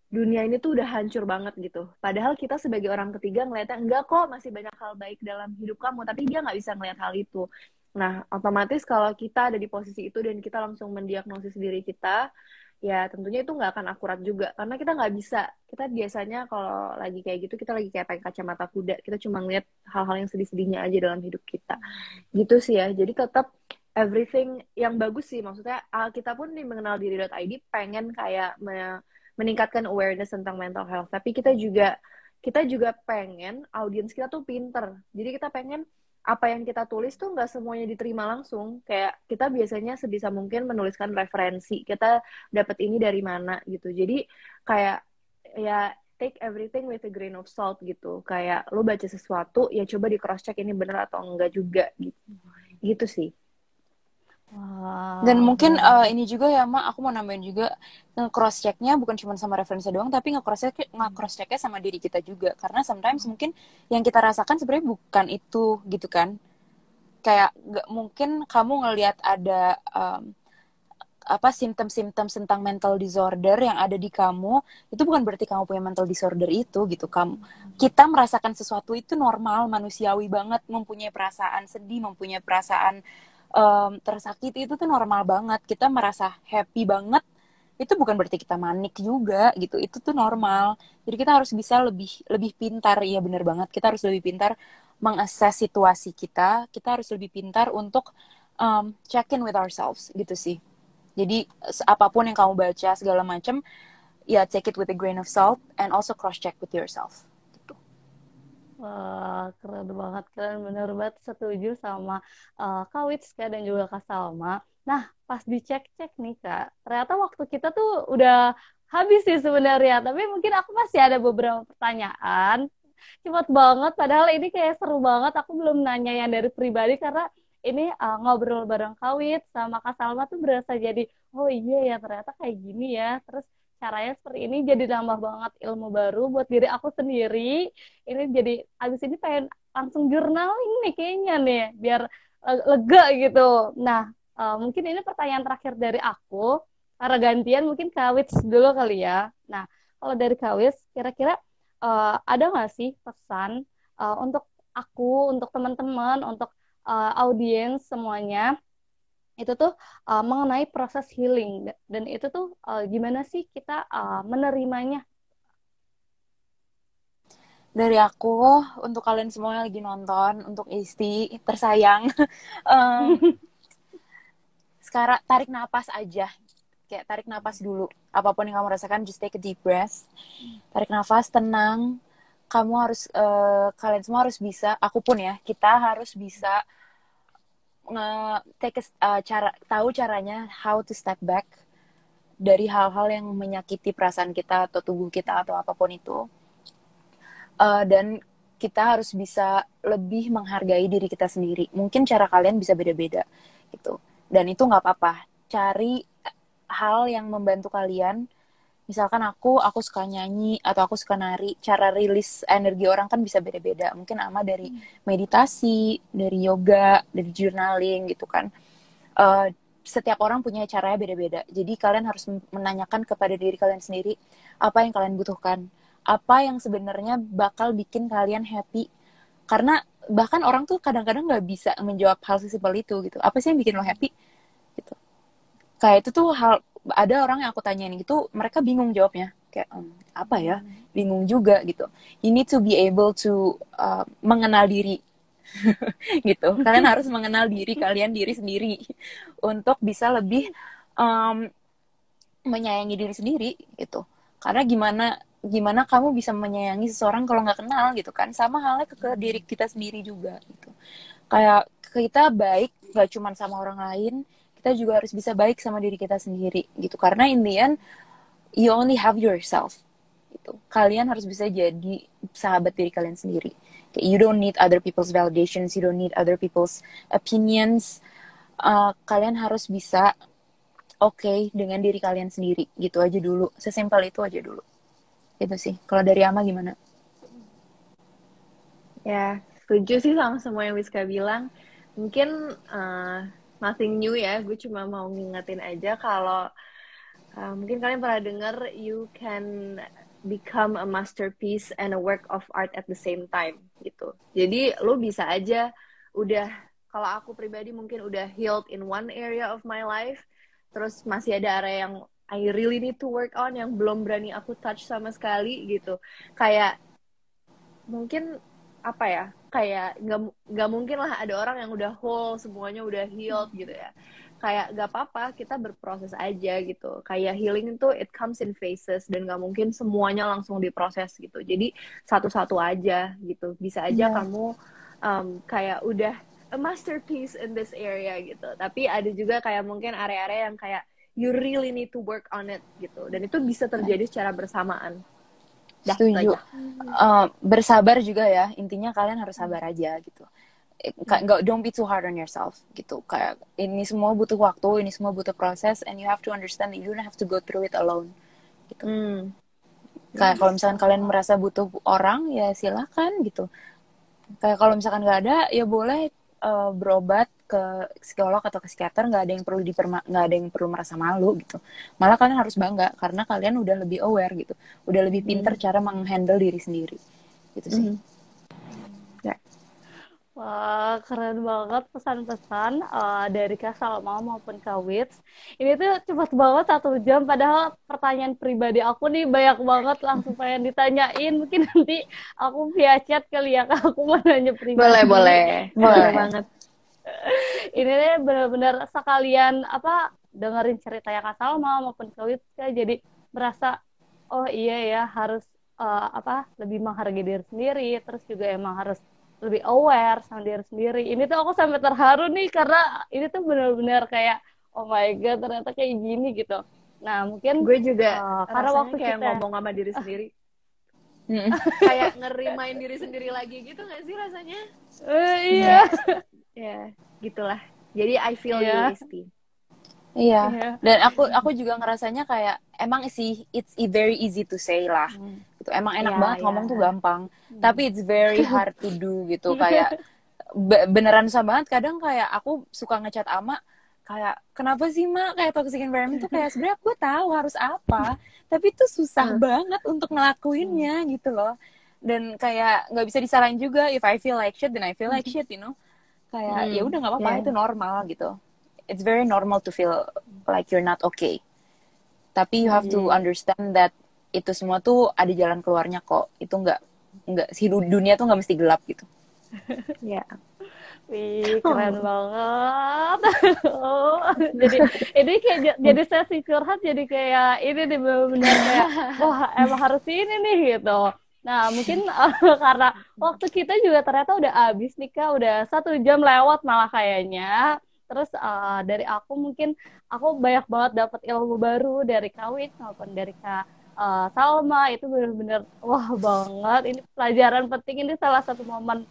dunia ini tuh udah hancur banget gitu. Padahal kita sebagai orang ketiga ngeliatnya enggak kok, masih banyak hal baik dalam hidup kamu, tapi dia nggak bisa ngeliat hal itu. Nah, otomatis kalau kita ada di posisi itu dan kita langsung mendiagnosis diri kita, ya tentunya itu nggak akan akurat juga. Karena kita nggak bisa, kita biasanya kalau lagi kayak gitu, kita lagi kayak pakai kacamata kuda, kita cuma ngeliat hal-hal yang sedih-sedihnya aja dalam hidup kita. Gitu sih ya, jadi tetap everything yang bagus sih, maksudnya kita pun di mengenaldiri.id pengen kayak meningkatkan awareness tentang mental health, tapi kita juga pengen audiens kita tuh pinter. Jadi kita pengen apa yang kita tulis tuh nggak semuanya diterima langsung. Kayak kita biasanya sebisa mungkin menuliskan referensi, kita dapat ini dari mana gitu. Jadi kayak ya take everything with a grain of salt gitu. Kayak lo baca sesuatu ya coba di cross check ini bener atau enggak juga gitu. Gitu sih. Dan mungkin ini juga ya Mak, aku mau nambahin juga, nge-cross checknya bukan cuma sama referensi doang, tapi nge-cross checknya sama diri kita juga, karena sometimes mungkin yang kita rasakan sebenarnya bukan itu gitu kan. Kayak gak mungkin kamu ngelihat ada simptom-simptom tentang mental disorder yang ada di kamu, itu bukan berarti kamu punya mental disorder itu gitu. Kita merasakan sesuatu itu normal, manusiawi banget, mempunyai perasaan sedih, mempunyai perasaan tersakiti, itu tuh normal banget. Kita merasa happy banget, itu bukan berarti kita manik juga gitu. Itu tuh normal. Jadi kita harus bisa lebih pintar, ya benar banget. Kita harus lebih pintar mengakses situasi kita. Kita harus lebih pintar untuk check in with ourselves gitu sih. Jadi apapun yang kamu baca segala macam, ya take it with a grain of salt and also cross check with yourself. Wah, keren banget, keren bener banget, setuju sama Kak Witska dan juga Kak Salma. Nah, pas dicek-cek nih Kak, ternyata waktu kita tuh udah habis sih sebenarnya, tapi mungkin aku masih ada beberapa pertanyaan. Cepet banget, padahal ini kayak seru banget, aku belum nanya yang dari pribadi, karena ini ngobrol bareng Kak Wit sama Kak Salma tuh berasa jadi, oh iya ya ternyata kayak gini ya, terus caranya seperti ini, jadi nambah banget ilmu baru buat diri aku sendiri. Ini jadi abis ini pengen langsung journaling nih kayaknya nih biar lega gitu. Nah, mungkin ini pertanyaan terakhir dari aku, karena gantian mungkin Kawits dulu kali ya. Nah, kalau dari Kawits kira-kira ada nggak sih pesan untuk aku, untuk teman-teman, untuk audiens semuanya, itu tuh mengenai proses healing, dan itu tuh gimana sih kita menerimanya? Dari aku, untuk kalian semua yang lagi nonton, untuk Isti tersayang, sekarang tarik napas aja. Kayak tarik napas dulu. Apapun yang kamu rasakan, just take a deep breath. Tarik nafas, tenang. Kalian semua harus bisa, aku pun ya, kita harus bisa tahu caranya how to step back dari hal-hal yang menyakiti perasaan kita atau tubuh kita atau apapun itu. Dan kita harus bisa lebih menghargai diri kita sendiri. Mungkin cara kalian bisa beda-beda gitu. Dan itu nggak apa-apa. Cari hal yang membantu kalian. Misalkan aku suka nyanyi atau aku suka nari. Cara rilis energi orang kan bisa beda-beda. Mungkin Ama dari meditasi, dari yoga, dari journaling gitu kan. Setiap orang punya caranya beda-beda. Jadi kalian harus menanyakan kepada diri kalian sendiri apa yang kalian butuhkan. Apa yang sebenarnya bakal bikin kalian happy. Karena bahkan orang tuh kadang-kadang nggak bisa menjawab hal sesimpel itu gitu. Apa sih yang bikin lo happy? Gitu. Kayak itu tuh ada orang yang aku tanyain gitu, mereka bingung jawabnya. Kayak, apa ya? Bingung juga gitu. You need to be able to mengenal diri. Gitu. Kalian harus mengenal diri sendiri. Untuk bisa lebih menyayangi diri sendiri gitu. Karena gimana kamu bisa menyayangi seseorang kalau nggak kenal gitu kan. Sama halnya ke diri kita sendiri juga gitu. Kayak kita baik nggak cuma sama orang lain, kita juga harus bisa baik sama diri kita sendiri gitu. Karena in the end, you only have yourself gitu. Kalian harus bisa jadi sahabat diri kalian sendiri. You don't need other people's validations, you don't need other people's opinions. Kalian harus bisa okay dengan diri kalian sendiri gitu aja dulu. Sesimpel itu aja dulu. Itu sih. Kalau dari Ama gimana? Ya, setuju sih sama semua yang Wiska bilang. Mungkin nothing new ya, gue cuma mau ngingetin aja kalau mungkin kalian pernah dengar you can become a masterpiece and a work of art at the same time gitu. Jadi lo bisa aja udah, kalau aku pribadi mungkin udah healed in one area of my life, terus masih ada area yang I really need to work on yang belum berani aku touch sama sekali gitu. Kayak mungkin apa ya, kayak nggak mungkin lah ada orang yang udah whole semuanya udah healed gitu ya. Kayak nggak apa-apa, kita berproses aja gitu. Kayak healing itu it comes in phases dan nggak mungkin semuanya langsung diproses gitu. Jadi satu-satu aja gitu. Bisa aja kamu kayak udah a masterpiece in this area gitu. Tapi ada juga kayak mungkin area-area yang kayak you really need to work on it gitu. Dan itu bisa terjadi secara bersamaan. Setuju. Bersabar juga ya. Intinya kalian harus sabar aja gitu. Don't be too hard on yourself gitu. Kayak ini semua butuh waktu, ini semua butuh proses, and you have to understand that you don't have to go through it alone. Gitu. Kayak kalau misalkan kalian merasa butuh orang, ya silakan gitu. Kayak kalau misalkan nggak ada, ya boleh berobat ke psikolog atau ke psikiater, nggak ada yang perlu merasa malu gitu. Malah kalian harus bangga karena kalian udah lebih aware gitu, udah lebih pinter cara menghandle diri sendiri gitu sih. Wah, keren banget pesan-pesan dari Kak Salma maupun Kak Wits. Ini tuh cepet banget 1 jam, padahal pertanyaan pribadi aku nih banyak banget langsung pengen ditanyain. Mungkin nanti aku via chat kali ya, Kak, aku mau nanya pribadi. Boleh banget. Ini nih benar-benar sekalian dengerin ceritanya Kak Salma maupun Kak Wits, jadi merasa oh iya ya harus lebih menghargai diri sendiri, terus juga emang harus lebih aware sama diri sendiri. Ini tuh aku sampai terharu nih karena ini tuh benar-benar kayak oh my god ternyata kayak gini gitu. Nah mungkin gue juga karena waktu kayak kita ngomong sama diri sendiri, kayak ngerimain diri sendiri lagi gitu nggak sih rasanya? Iya. Ya gitulah. Jadi I feel you, Risti. Iya. Dan aku juga ngerasanya kayak emang sih it's very easy to say lah. Gitu. Emang enak banget ngomong tuh gampang, tapi it's very hard to do gitu. Kayak beneran susah banget. Kadang kayak aku suka ngechat Ama kayak kenapa sih Mak kayak toxic environment tuh kayak sebenarnya aku tahu harus apa, tapi itu susah banget untuk ngelakuinnya gitu loh. Dan kayak nggak bisa disalahin juga, if I feel like shit then I feel like shit, you know. Kayak ya udah nggak apa-apa, itu normal gitu. It's very normal to feel like you're not okay. Tapi you have to understand that itu semua tuh ada jalan keluarnya kok. Itu nggak si dunia tuh nggak mesti gelap gitu. Ya. Wih, keren banget. Jadi ini kayak jadi sesi curhat, jadi kayak ini nih benar-benar kayak wah emang harus ini nih gitu. Nah mungkin karena waktu kita juga ternyata udah habis nih Kak, udah 1 jam lewat malah kayaknya. Terus dari aku mungkin aku banyak banget dapat ilmu baru dari Kak Wit maupun dari Kak Salma. Itu benar-benar wah banget. Ini pelajaran penting, ini salah satu momen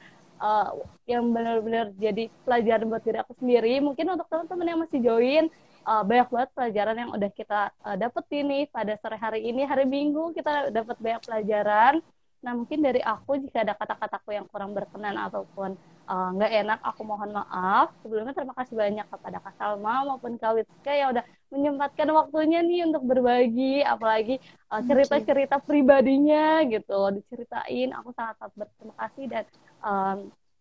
yang benar-benar jadi pelajaran buat diri aku sendiri. Mungkin untuk teman-teman yang masih join, banyak banget pelajaran yang udah kita dapetin nih pada sore hari ini, hari Minggu kita dapat banyak pelajaran. Nah mungkin dari aku jika ada kata-kataku yang kurang berkenan ataupun nggak enak, aku mohon maaf. Sebelumnya terima kasih banyak kepada Kak Salma maupun Kak Witska yang udah menyempatkan waktunya nih untuk berbagi, apalagi cerita-cerita pribadinya gitu diceritain. Aku sangat-sangat berterima kasih. Dan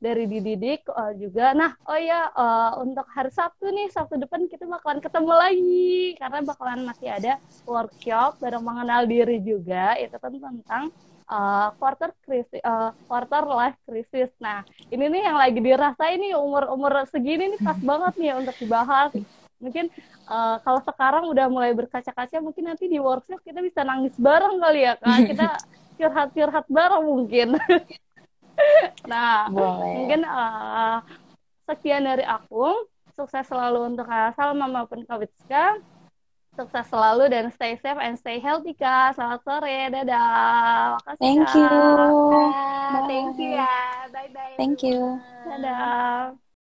dari Didik juga. Nah, oh ya, untuk hari Sabtu nih, Sabtu depan kita bakalan ketemu lagi karena bakalan masih ada workshop bareng mengenal diri juga. Itu kan tentang quarter life crisis. Nah, ini nih yang lagi dirasain nih umur segini nih pas banget nih untuk dibahas. Mungkin kalau sekarang udah mulai berkaca-kaca, mungkin nanti di workshop kita bisa nangis bareng kali ya Kak. Kita curhat-curhat bareng mungkin. Nah, mungkin sekian dari aku. Sukses selalu untuk Kak Salma maupun Kak Witska. Sukses selalu dan stay safe and stay healthy Kak. Selamat sore, dadah. Makasih Thank Kak. you. Thank you ya. Bye bye. Thank you. Dadah.